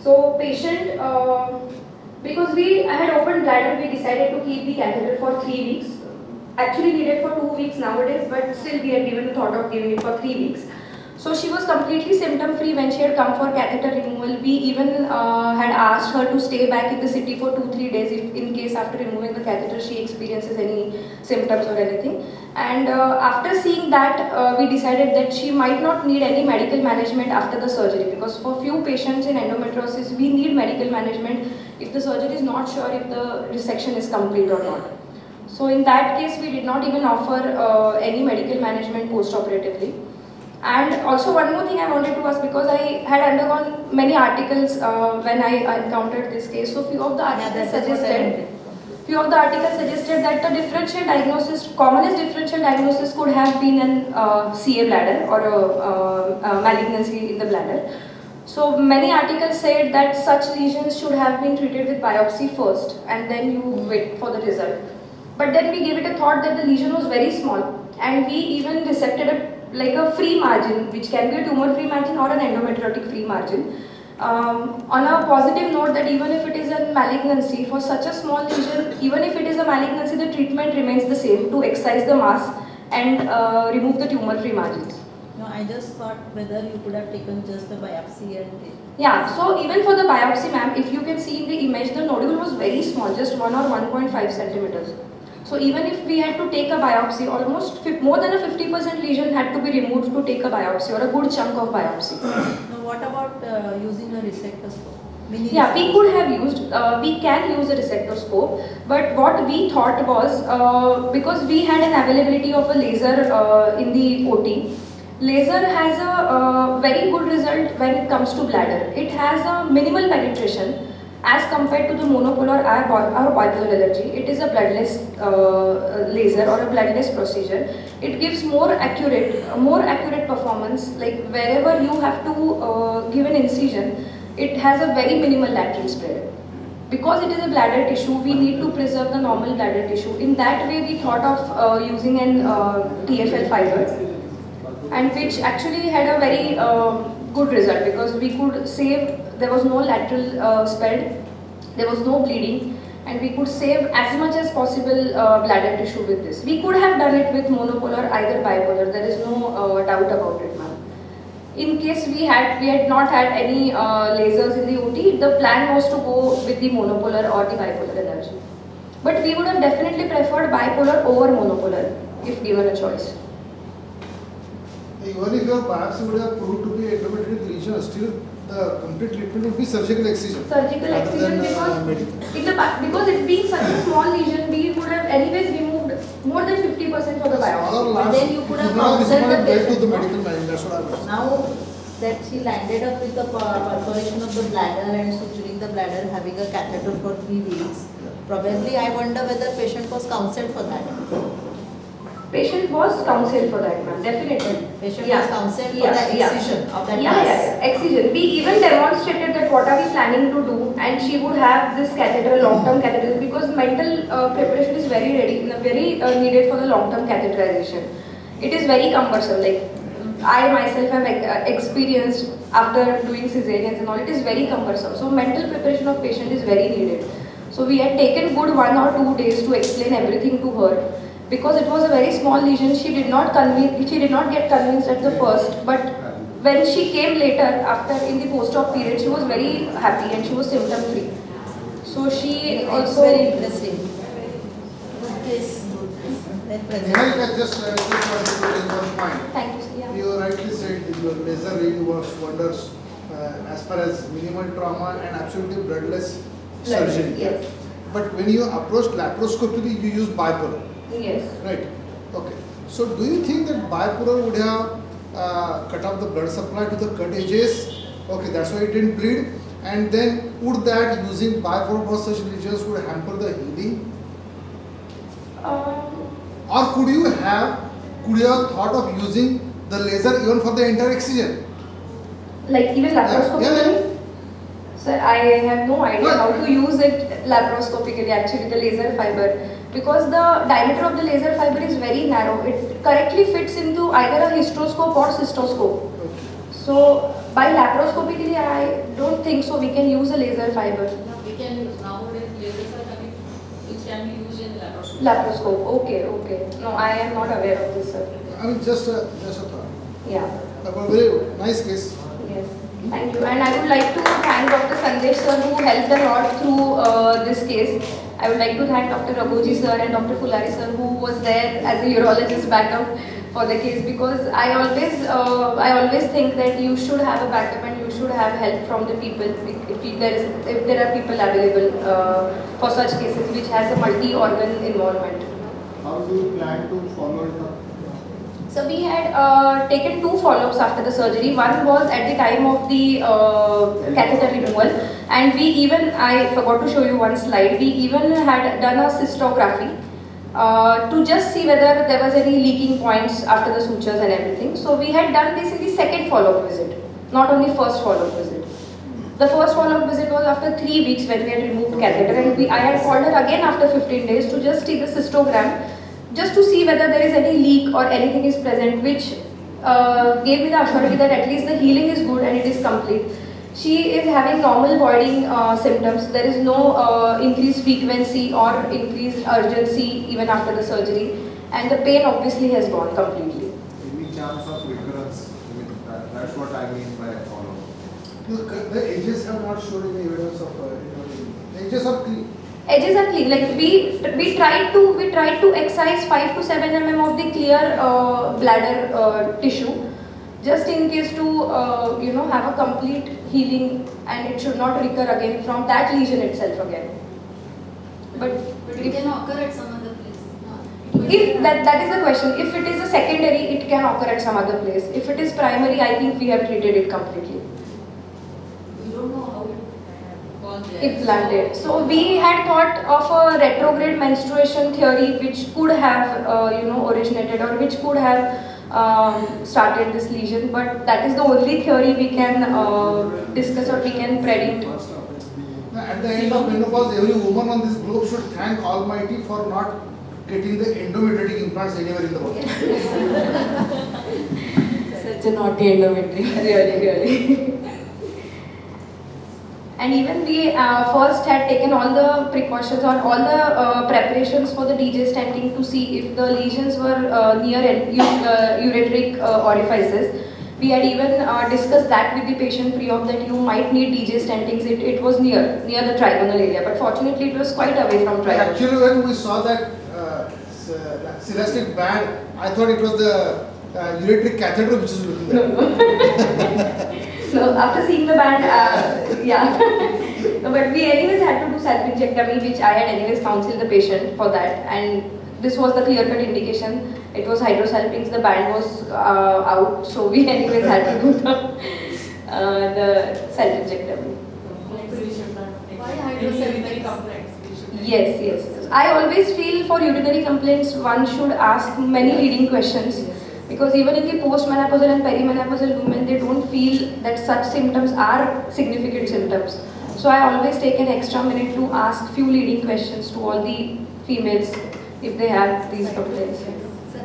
So patient, because I had opened bladder, we decided to keep the catheter for 3 weeks. Actually needed for 2 weeks nowadays, but still we had given the thought of giving it for 3 weeks. So she was completely symptom free when she had come for catheter removal. We even had asked her to stay back in the city for 2-3 days if in case after removing the catheter she experiences any symptoms or anything. And after seeing that, we decided that she might not need any medical management after the surgery, because for few patients in endometriosis we need medical management if the surgery is not sure if the resection is complete or not. So in that case we did not even offer any medical management post-operatively. And also one more thing I wanted to ask, because I had undergone many articles when I encountered this case. So few of the articles suggested that the differential diagnosis, commonest differential diagnosis could have been an CA bladder or a malignancy in the bladder. So many articles said that such lesions should have been treated with biopsy first and then you wait for the result. But then we gave it a thought that the lesion was very small, and we even dissected it like a free margin, which can be a tumor-free margin or an endometriotic-free margin. On a positive note, that even if it is a malignancy, for such a small lesion, even if it is a malignancy, the treatment remains the same, to excise the mass and remove the tumor-free margins. No, I just thought whether you could have taken just a biopsy and Yeah, so even for the biopsy, ma'am, if you can see in the image, the nodule was very small, just 1 or 1.5 centimeters. So even if we had to take a biopsy, almost more than a 50% lesion had to be removed to take a biopsy, or a good chunk of biopsy. Now what about using a resectoscope? Yeah, we could have used, we can use a resectoscope, but what we thought was, because we had an availability of a laser in the OT, laser has a very good result when it comes to bladder. It has a minimal penetration as compared to the monopolar or bipolar allergy. It is a bloodless laser or a bloodless procedure. It gives more accurate performance. Like wherever you have to give an incision, it has a very minimal lateral spread. Because it is a bladder tissue, we need to preserve the normal bladder tissue. In that way, we thought of using an TFL fiber, and which actually had a very good result, because we could save, there was no lateral spread, there was no bleeding, and we could save as much as possible bladder tissue with this. We could have done it with monopolar, either bipolar, there is no doubt about it, ma'am. In case we had not had any lasers in the OT, the plan was to go with the monopolar or the bipolar allergy. But we would have definitely preferred bipolar over monopolar if given a choice. Even if your biopsy would have proved to be endometriotic lesion, still the complete treatment would be surgical excision. Surgical excision, because it being such a small lesion, we would have anyways removed more than 50% for the biopsy. But then you could have counseled the patient. To the medical management. That's what I was. Now that she landed up with the perforation of the bladder and suturing the bladder, having a catheter for 3 weeks, probably I wonder whether patient was counseled for that. Patient was counseled for that, ma'am, definitely. Patient was counseled for the excision of that mass. Excision. We even demonstrated that what are we planning to do, and she would have this catheter, long-term catheter, because mental preparation is very needed for the long-term catheterization. It is very cumbersome. Like I myself have experienced after doing cesareans and all. It is very cumbersome. So mental preparation of patient is very needed. So we had taken good 1 or 2 days to explain everything to her. Because it was a very small lesion, she did not get convinced at the first, but when she came later, after in the post-op period, she was very happy and she was symptom free. So she also very interesting. Yes. I just want to put in one point. Thank you. Yeah. You rightly said that your laser really works wonders as far as minimal trauma and absolutely bloodless surgery. Yes. But when you approach laparoscopically, you use bipolar. Yes. Right. Okay. So do you think that bipolar would have cut off the blood supply to the cut edges? Okay, that's why it didn't bleed. And then would that using bipolar for such lesions would hamper the healing? Or could you have thought of using the laser even for the entire excision? Like even laparoscopically? Sir, I have no idea how to use it laparoscopically, actually, the laser fiber. Because the diameter of the laser fiber is very narrow. It correctly fits into either a hysteroscope or cystoscope. So, by laparoscopically, I don't think so we can use a laser fiber. No, we can use nowadays lasers are coming, which can be used in laparoscopy. Laparoscope, okay, okay. No, I am not aware of this, sir. I mean, just a thought. Yeah. A very nice case. Yes, thank you. And I would like to thank Dr. Sandesh sir who helped a lot through this case. I would like to thank Dr. Raghuji sir and Dr. Fulari sir who was there as a urologist backup for the case, because I always think that you should have a backup and you should have help from the people if there are people available for such cases which has a multi-organ involvement. How do you plan to follow it up? So we had taken 2 follow-ups after the surgery. One was at the time of the catheter removal, and we even, I forgot to show you one slide, we even had done a cystography to just see whether there was any leaking points after the sutures and everything. So we had done this in the second follow-up visit, not on the first follow-up visit. The first follow-up visit was after 3 weeks when we had removed catheter, and I had called her again after 15 days to just see the cystogram, just to see whether there is any leak or anything is present, which gave me the assurance that at least the healing is good and it is complete. She is having normal voiding symptoms. There is no increased frequency or increased urgency even after the surgery, and the pain obviously has gone completely. Any chance of recurrence? I mean, that's what I mean by follow-up. The edges have not shown any evidence of the edges are clean. Edges are clean. Like we tried to excise 5 to 7 mm of the clear bladder tissue, just in case to have a complete healing and it should not recur again from that lesion itself again. But it can occur at some other place. If that is the question. If it is a secondary, it can occur at some other place. If it is primary, I think we have treated it completely. We don't know how Implanted. So we had thought of a retrograde menstruation theory which could have originated or which could have started this lesion, but that is the only theory we can discuss or we can predict. At the end of menopause, every woman on this globe should thank Almighty for not getting the endometriotic implants anywhere in the body. Such a naughty endometrium. Really. And even we first had taken all the precautions or all the preparations for the DJ stenting to see if the lesions were near ureteric orifices. We had even discussed that with the patient pre-op that you might need DJ stentings. It was near the trigonal area, but fortunately it was quite away from trigonal. Actually, when we saw that celastic band, I thought it was the ureteric catheter which is looking there. So after seeing the band, yeah. No, but we anyways had to do self-injectomy, which I had anyways counseled the patient for that, and this was the clear-cut indication. It was hydrosalpinx, the band was out, so we anyways had to do the self-injectomy. Why hydrosalpinx? Yes. I always feel for urinary complaints, one should ask many leading questions. Because even in the postmenopausal and perimenopausal women, they don't feel that such symptoms are significant symptoms. So I always take an extra minute to ask few leading questions to all the females if they have these complaints.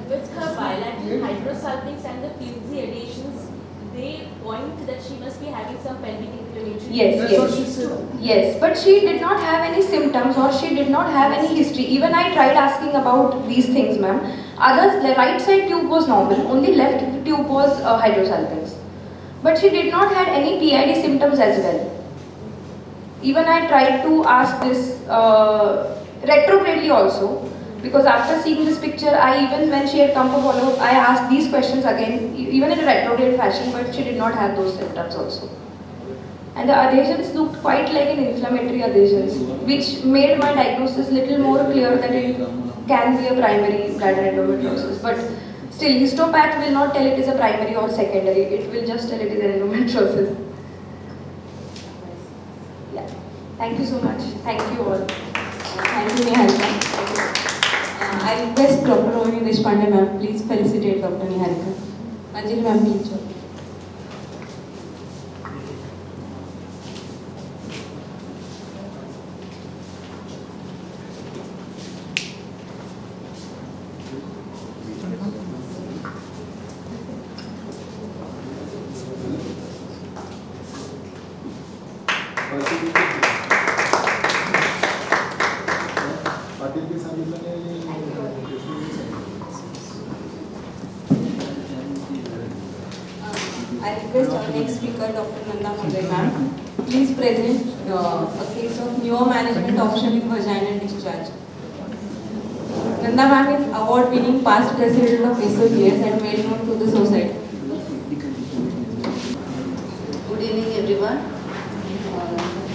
With her bilateral hydrosalpinx and the flimsy adhesions, they point that she must be having some pelvic inflammation. Yes, but she did not have any symptoms or she did not have any history. Even I tried asking about these things, ma'am. The right side tube was normal, only left tube was hydrosalpinx. But she did not have any PID symptoms as well. Even I tried to ask this retrogradely also, because after seeing this picture, even when she had come for follow-up, I asked these questions again, even in a retrograde fashion, but she did not have those symptoms also. And the adhesions looked quite like an inflammatory adhesions, which made my diagnosis little more clear that it can be a primary bladder endometriosis. But still, histopath will not tell it is a primary or secondary, it will just tell it is an endometriosis. Yeah. Thank you so much. Thank you all. Thank you, Niharika. I request Dr. Rohini Deshpande ma'am, please felicitate Dr. Niharika. Anjali ma'am, please. I request our next speaker, Dr. Nanda Mandre ma'am, please present a case of newer management option in vaginal discharge. Nanda ma'am is award-winning past president of SOPS and well known to the society. Good evening, everyone.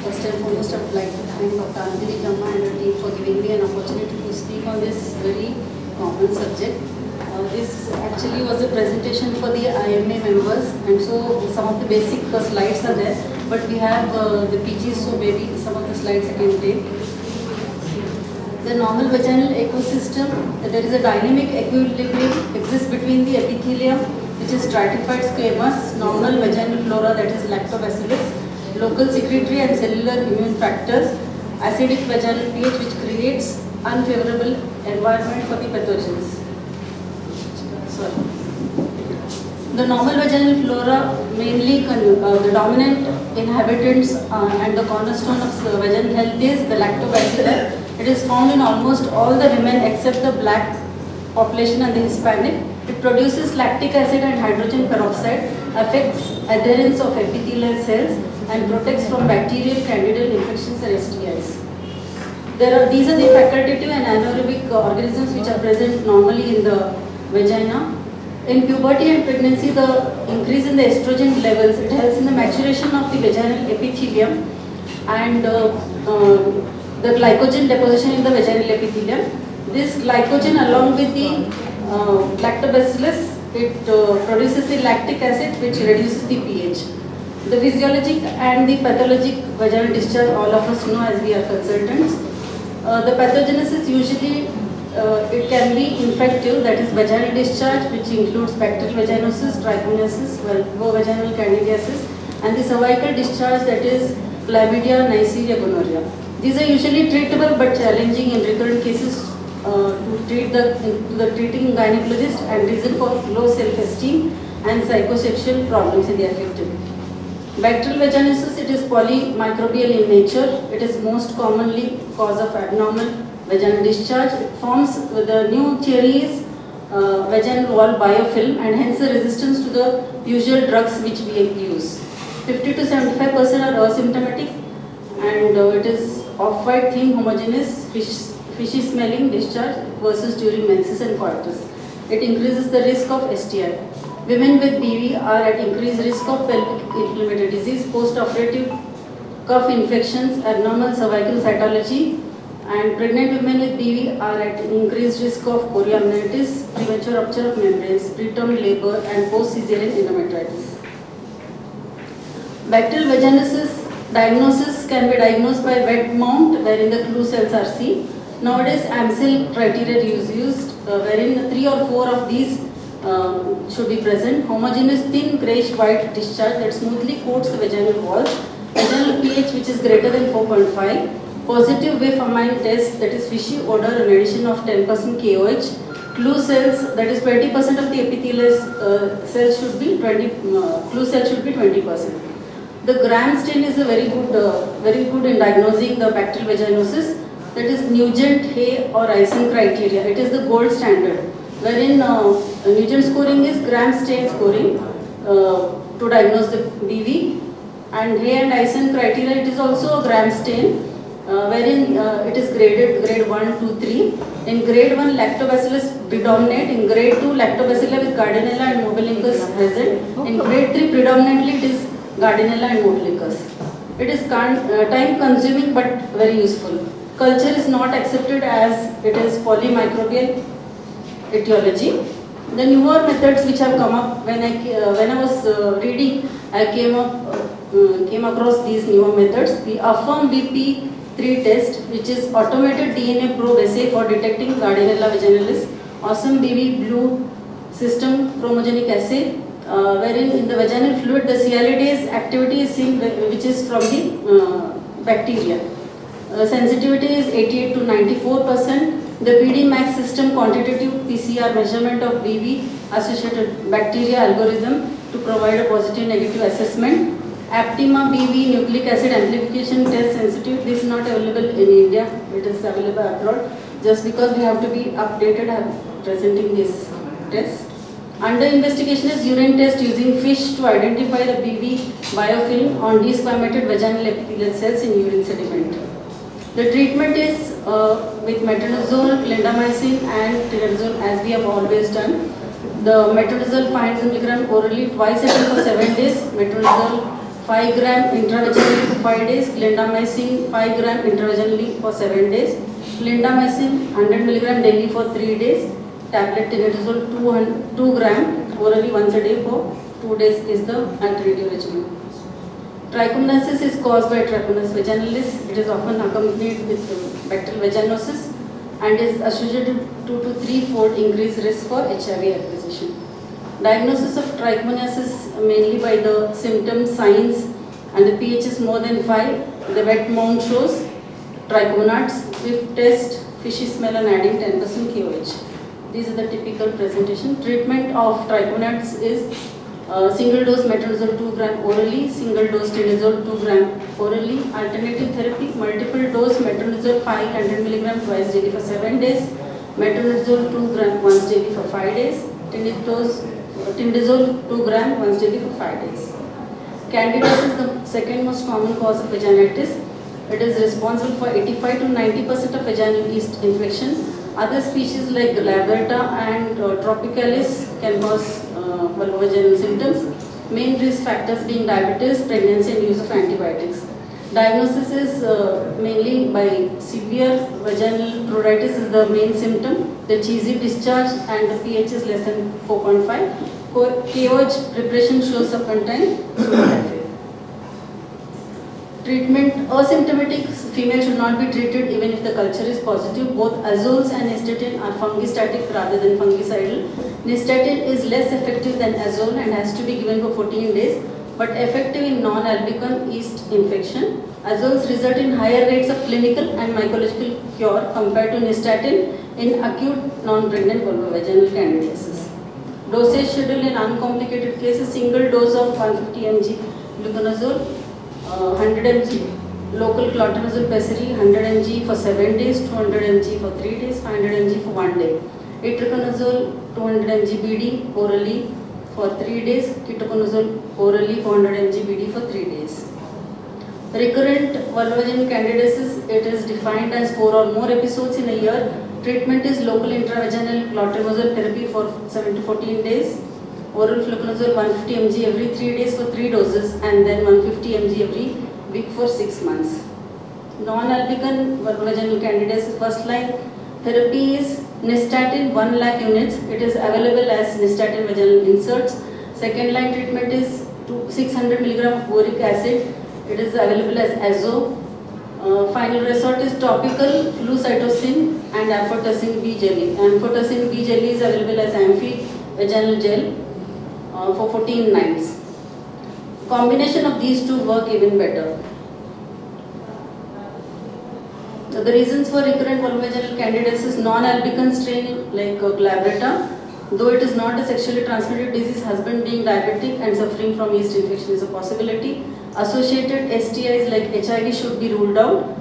First and foremost, I would like to thank Dr. Anjali Kamma and her team for giving me an opportunity to speak on this very common subject. This actually was a presentation for the IMA members, and so some of the basic slides are there, but we have the PGs, so maybe some of the slides I can take. The normal vaginal ecosystem, there is a dynamic equilibrium exists between the epithelium, which is stratified squamous, normal vaginal flora, that is lactobacillus, local secretory and cellular immune factors, acidic vaginal pH, which creates unfavorable environment for the pathogens. The normal vaginal flora, mainly the dominant inhabitants and the cornerstone of vaginal health is the lactobacillus. It is found in almost all the women except the black population and the Hispanic. It produces lactic acid and hydrogen peroxide, affects adherence of epithelial cells, and protects from bacterial candidal infections and STIs. These are the facultative and anaerobic organisms which are present normally in the vagina. In puberty and pregnancy, the increase in the estrogen levels, it helps in the maturation of the vaginal epithelium and the glycogen deposition in the vaginal epithelium. This glycogen, along with the lactobacillus, it produces the lactic acid, which reduces the pH. The physiologic and the pathologic vaginal discharge, all of us know as we are consultants. The pathogenesis usually it can be infective, that is vaginal discharge, which includes bacterial vaginosis, trichomoniasis, vulvovaginal candidiasis, and the cervical discharge, that is chlamydia, Neisseria, gonorrhea. These are usually treatable but challenging in recurrent cases to treat the treating gynecologist, and reason for low self-esteem and psychosexual problems in the affected. Bacterial vaginosis, it is polymicrobial in nature. It is most commonly cause of abnormal vaginal discharge. It forms the new theory is vaginal wall biofilm, and hence the resistance to the usual drugs which we use. 50 to 75% are asymptomatic, and it is off-white, thin, homogeneous, fishy smelling discharge versus during menses and coitus. It increases the risk of STI. Women with BV are at increased risk of pelvic inflammatory disease, post-operative cough infections, abnormal cervical cytology, and pregnant women with BV are at increased risk of chorioamnitis, premature rupture of membranes, preterm labor, and post-caesarean endometritis. Bacterial vaginosis diagnosis can be diagnosed by wet mount, wherein the clue cells are seen. Nowadays, AMSEL criteria is used, wherein 3 or 4 of these should be present. Homogeneous thin greyish white discharge that smoothly coats the vaginal walls. Vaginal pH which is greater than 4.5. Positive wave amine test, that is fishy odor, an addition of 10% KOH. Clue cells, that is 20% of the epithelial cells should be clue cells should be 20%. The Gram stain is a very good in diagnosing the bacterial vaginosis. That is Nugent, Hay or Eisen criteria. It is the gold standard, wherein Nugent scoring is Gram stain scoring to diagnose the BV, and Hay and Eisen criteria, it is also a Gram stain, wherein it is graded grade 1, 2, 3. In grade 1, lactobacillus predominate. In grade 2, lactobacillus with Gardnerella and Mobilicus present. In grade 3, predominantly it is Gardnerella and Mobilicus. It is time consuming but very useful. Culture is not accepted as it is polymicrobial etiology. The newer methods which have come up, when I was reading, I came across these newer methods. The Affirm BP3 test, which is automated DNA probe assay for detecting Gardnerella vaginalis. Awesome BB Blue system chromogenic assay, wherein in the vaginal fluid the sialidase activity is seen, which is from the bacteria. Sensitivity is 88 to 94%. The PD Max system quantitative PCR measurement of BV associated bacteria algorithm to provide a positive negative assessment. Aptima BV nucleic acid amplification test sensitive. This is not available in India. It is available abroad. Just because we have to be updated, I am presenting this test. Under investigation is urine test using fish to identify the BV biofilm on desquamated vaginal epithelial cells in urine sediment. The treatment is with metronidazole, clindamycin and tinidazole as we have always done. The metronidazole 500 mg orally twice a day for 7 days, metronidazole 5 gram intravenously for 5 days, clindamycin 5 gram intravenously for 7 days, clindamycin 100 mg daily for 3 days, tablet tinidazole 2 gram orally once a day for 2 days is the alternative regimen. Trichomoniasis is caused by Trichomonas vaginalis. It is often accompanied with bacterial vaginosis and is associated with 2 to 3-fold increased risk for HIV acquisition. Diagnosis of trichomoniasis mainly by the symptoms, signs, and the pH is more than 5. The wet mount shows trichomonads. Swift test, fishy smell and adding 10% KOH. These are the typical presentation. Treatment of trichomonads is single dose metronidazole 2 gram orally, single dose tinidazole 2 gram orally. Alternative therapy, multiple dose metronidazole 500 mg twice daily for 7 days, metronidazole 2 gram once daily for 5 days, tinidazole 2 gram once daily for 5 days. Candidus is the second most common cause of vaginitis. It is responsible for 85 to 90% of vaginal yeast infection. Other species like Glabrata and Tropicalis can cause vulvovaginal symptoms. Main risk factors being diabetes, pregnancy and use of antibiotics. Diagnosis is mainly by severe vaginal pruritus is the main symptom. The cheesy discharge and the pH is less than 4.5. KOH preparation shows up on time. Treatment, asymptomatic female should not be treated even if the culture is positive. Both azoles and nystatin are fungistatic rather than fungicidal. Nystatin is less effective than azole and has to be given for 14 days, but effective in non-albicon yeast infection. Azoles result in higher rates of clinical and mycological cure compared to nystatin in acute non-pregnant vulvovaginal candidiasis. Dosage schedule in uncomplicated cases, single dose of 150 mg fluconazole, 100 mg local clotonazole pessary, 100 mg for 7 days, 200 mg for 3 days, 500 mg for 1 day. Itraconazole 200 mg BD orally for 3 days, ketoconazole orally 400 mg BD for 3 days. Recurrent vulvovaginal candidiasis, it is defined as 4 or more episodes in a year. Treatment is local intravaginal clotrimazole therapy for 7 to 14 days. Oral fluconazole 150 mg every 3 days for 3 doses and then 150 mg every week for 6 months. Non-albicon vulvovaginal candidiasis first line therapy is nystatin 1 lakh units. It is available as nystatin vaginal inserts. Second line treatment is 600 mg of boric acid. It is available as azo. Final resort is topical flucytosine and amphotericin B jelly. Amphotericin B jelly is available as amphi vaginal gel for 14 nights. Combination of these two work even better. The reasons for recurrent vulvovaginal candidiasis, non-albicon strain like Glabrata, though it is not a sexually transmitted disease, husband being diabetic and suffering from yeast infection is a possibility. Associated STIs like HIV should be ruled out.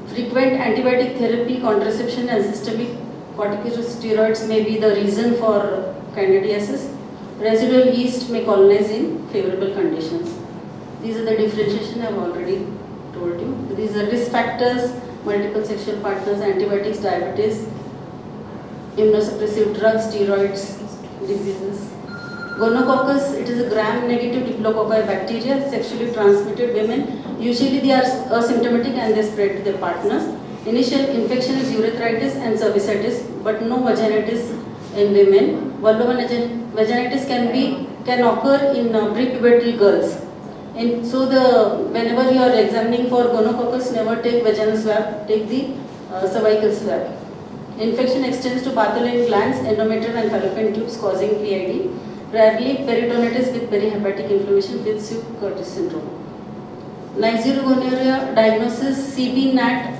Frequent antibiotic therapy, contraception and systemic corticosteroids may be the reason for candidiasis. Residual yeast may colonize in favorable conditions. These are the differentiation I have already told you. These are risk factors: multiple sexual partners, antibiotics, diabetes, immunosuppressive drugs, steroids, diseases. Gonococcus, it is a gram-negative diplococci bacteria, sexually transmitted women. Usually they are asymptomatic and they spread to their partners. Initial infection is urethritis and cervicitis, but no vaginitis in women. Vaginitis can occur in prepubertal girls. And so whenever you are examining for gonococcus, never take vaginal swab, take the cervical swab. Infection extends to Bartholin glands, endometrial and fallopian tubes causing PID. Rarely peritonitis with perihepatic inflammation with Suke-Curtis syndrome. Neisseria gonorrhea diagnosis, CB-NAT,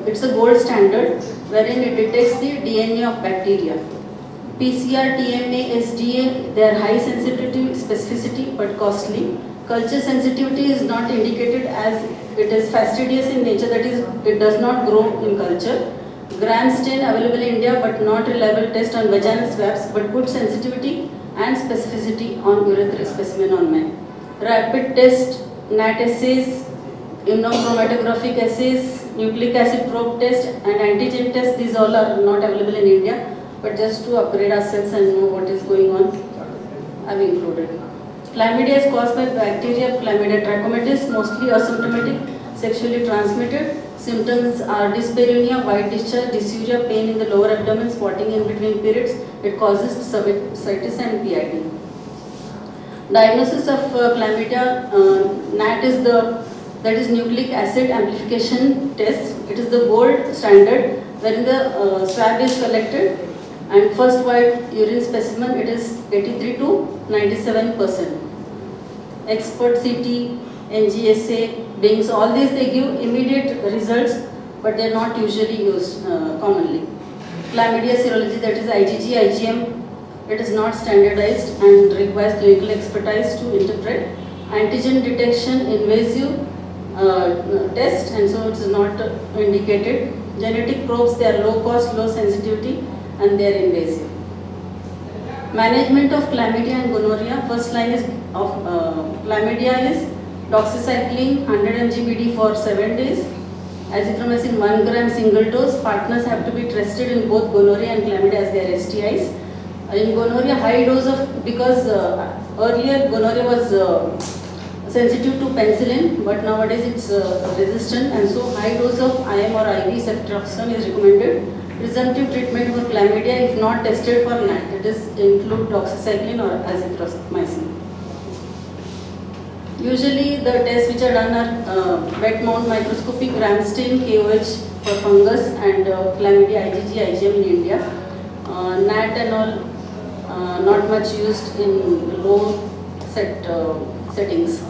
it's a gold standard wherein it detects the DNA of bacteria. PCR, TMA, SDA, they are high sensitivity, specificity but costly. Culture sensitivity is not indicated as it is fastidious in nature, that is, it does not grow in culture. Gram stain available in India but not reliable test on vaginal swabs but good sensitivity and specificity on urethral specimen on men. Rapid test, NAT assays, immunochromatographic assays, nucleic acid probe test and antigen test, these all are not available in India, but just to upgrade ourselves and know what is going on, I've included. Chlamydia is caused by bacteria Chlamydia trachomatis, mostly asymptomatic, sexually transmitted. Symptoms are dyspareunia, white discharge, dysuria, pain in the lower abdomen, spotting in between periods. It causes cervicitis and PID. Diagnosis of chlamydia, NAT is that is nucleic acid amplification test. It is the gold standard wherein the swab is collected and first white urine specimen it is 83 to 97%. Expert CT, NGSA, BINGS, all these they give immediate results but they are not usually used commonly. Chlamydia serology, that is IgG, IgM, it is not standardized and requires clinical expertise to interpret. Antigen detection, invasive test, and so it is not indicated. Genetic probes, they are low cost, low sensitivity and they are invasive. Management of chlamydia and gonorrhea, first line is of chlamydia is doxycycline 100 mg BD for 7 days, azithromycin 1 gram single dose. Partners have to be tested in both gonorrhea and chlamydia as their STIs. In gonorrhea, high dose of, because earlier gonorrhea was sensitive to penicillin, but nowadays it's resistant, and so high dose of IM or IV ceftriaxone is recommended. Presumptive treatment for chlamydia, if not tested for NAT, that is include doxycycline or azithromycin. Usually the tests which are done are wet mount microscopy, gram stain, KOH for fungus and chlamydia, IgG, IgM in India. NAT and all not much used in low settings.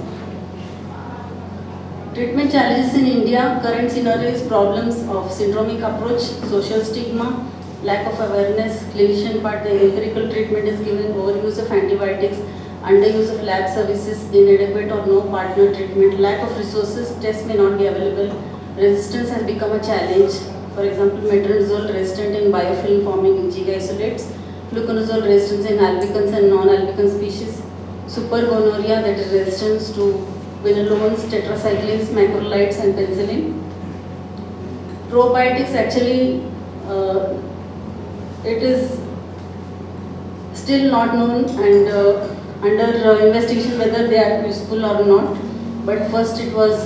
Treatment challenges in India, current scenario is problems of syndromic approach, social stigma, lack of awareness, clinician part, the empirical treatment is given, overuse of antibiotics, underuse of lab services, inadequate or no partner treatment, lack of resources, tests may not be available, resistance has become a challenge. For example, metronidazole resistant in biofilm forming G isolates, fluconazole resistance in albicans and non-albicans species, supergonorrhea, that is resistance to quinolones, tetracyclines, macrolides and penicillin. Probiotics, actually it is still not known and under investigation whether they are useful or not. But first it was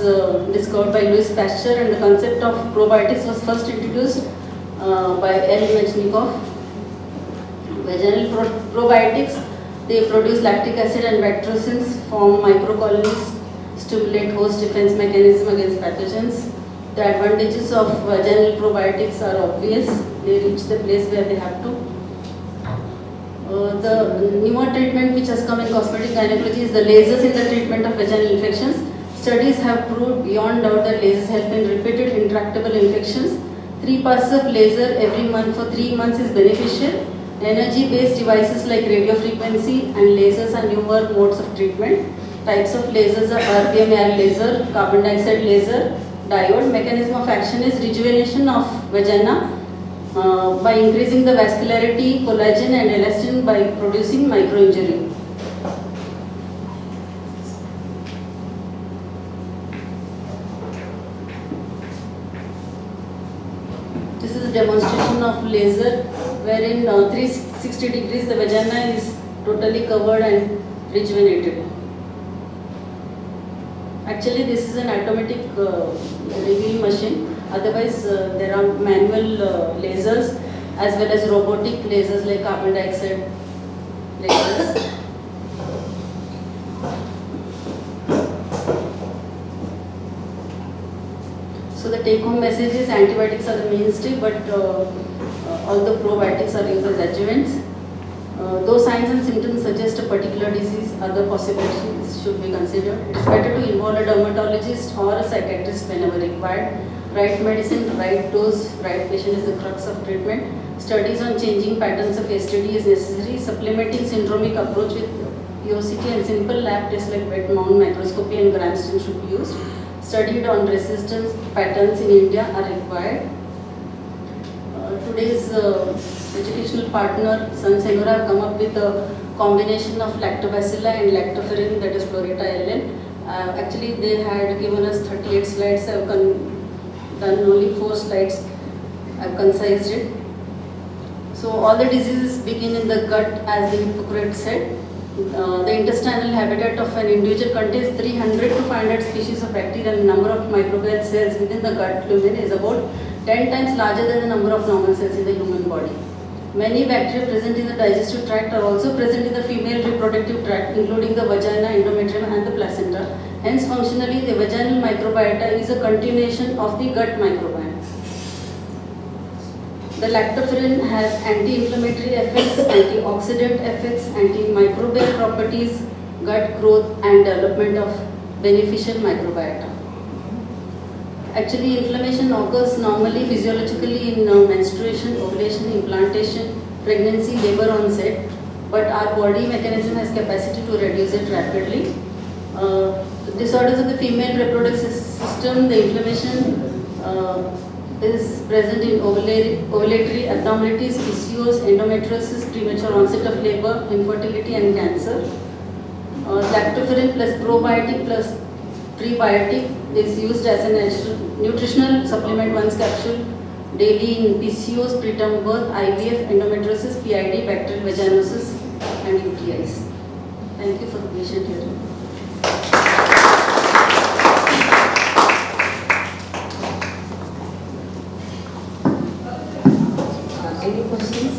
discovered by Louis Pasteur, and the concept of probiotics was first introduced by L. Mechnikov. Vaginal probiotics, they produce lactic acid and bacteriocins, form microcolonies, stimulate host defense mechanism against pathogens. The advantages of vaginal probiotics are obvious. They reach the place where they have to. The newer treatment which has come in cosmetic gynecology is the lasers in the treatment of vaginal infections. Studies have proved beyond doubt that lasers help in repeated intractable infections. 3 passes of laser every month for 3 months is beneficial. Energy-based devices like radiofrequency and lasers are newer modes of treatment. Types of lasers are RPM laser, carbon dioxide laser, diode. Mechanism of action is rejuvenation of vagina by increasing the vascularity, collagen and elastin by producing microinjury. This is a demonstration of laser wherein 360 degrees the vagina is totally covered and rejuvenated. Actually this is an automatic reveal machine. Otherwise, there are manual lasers as well as robotic lasers like carbon dioxide lasers. So the take-home message is antibiotics are the mainstay, but all the probiotics are used as adjuvants. Though signs and symptoms suggest a particular disease, other possibilities should be considered. It is better to involve a dermatologist or a psychiatrist whenever required. Right medicine, right dose, right patient is the crux of treatment. Studies on changing patterns of STD is necessary. Supplementing syndromic approach with POCT and simple lab tests like wet mount microscopy and gram stain should be used. Studied on resistance patterns in India are required. today's educational partner, Sun Senora, have come up with a combination of lactobacilli and lactoferrin, that is Floretta LN. Actually, they had given us 38 slides. I have done only 4 slides. I have concised it. So all the diseases begin in the gut, as the Hippocrates said. The intestinal habitat of an individual contains 300 to 500 species of bacteria, and the number of microbial cells within the gut lumen is about 10 times larger than the number of normal cells in the human body. Many bacteria present in the digestive tract are also present in the female reproductive tract, including the vagina, endometrium and the placenta. Hence, functionally, the vaginal microbiota is a continuation of the gut microbiome. The lactoferrin has anti-inflammatory effects, antioxidant effects, antimicrobial properties, gut growth and development of beneficial microbiota. Actually, inflammation occurs normally physiologically in menstruation, ovulation, implantation, pregnancy, labor onset, but our body mechanism has capacity to reduce it rapidly. Disorders of the female reproductive system, the inflammation is present in ovulatory abnormalities, PCOS, endometriosis, premature onset of labor, infertility and cancer. Lactoferrin plus probiotic plus prebiotic is used as a nutritional supplement, once capsule daily in PCOS, preterm birth, IVF, endometriosis, PID, bacterial vaginosis and UTIs. Thank you for the patient hearing. Any questions?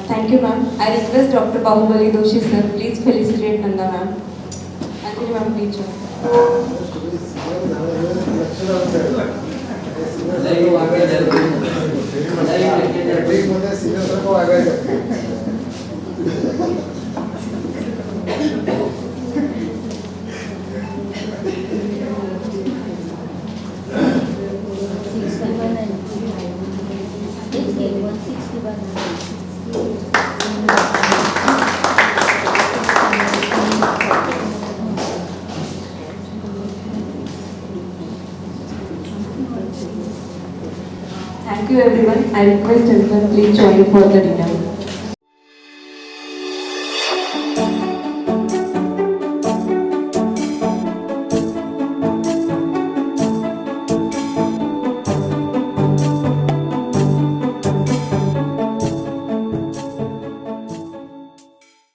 Thank you, ma'am. I request Dr. Bahubali Doshi sir, please felicitate Nanda ma'am. Anjali ma'am, please join. Thank you everyone. I request everyone please join for the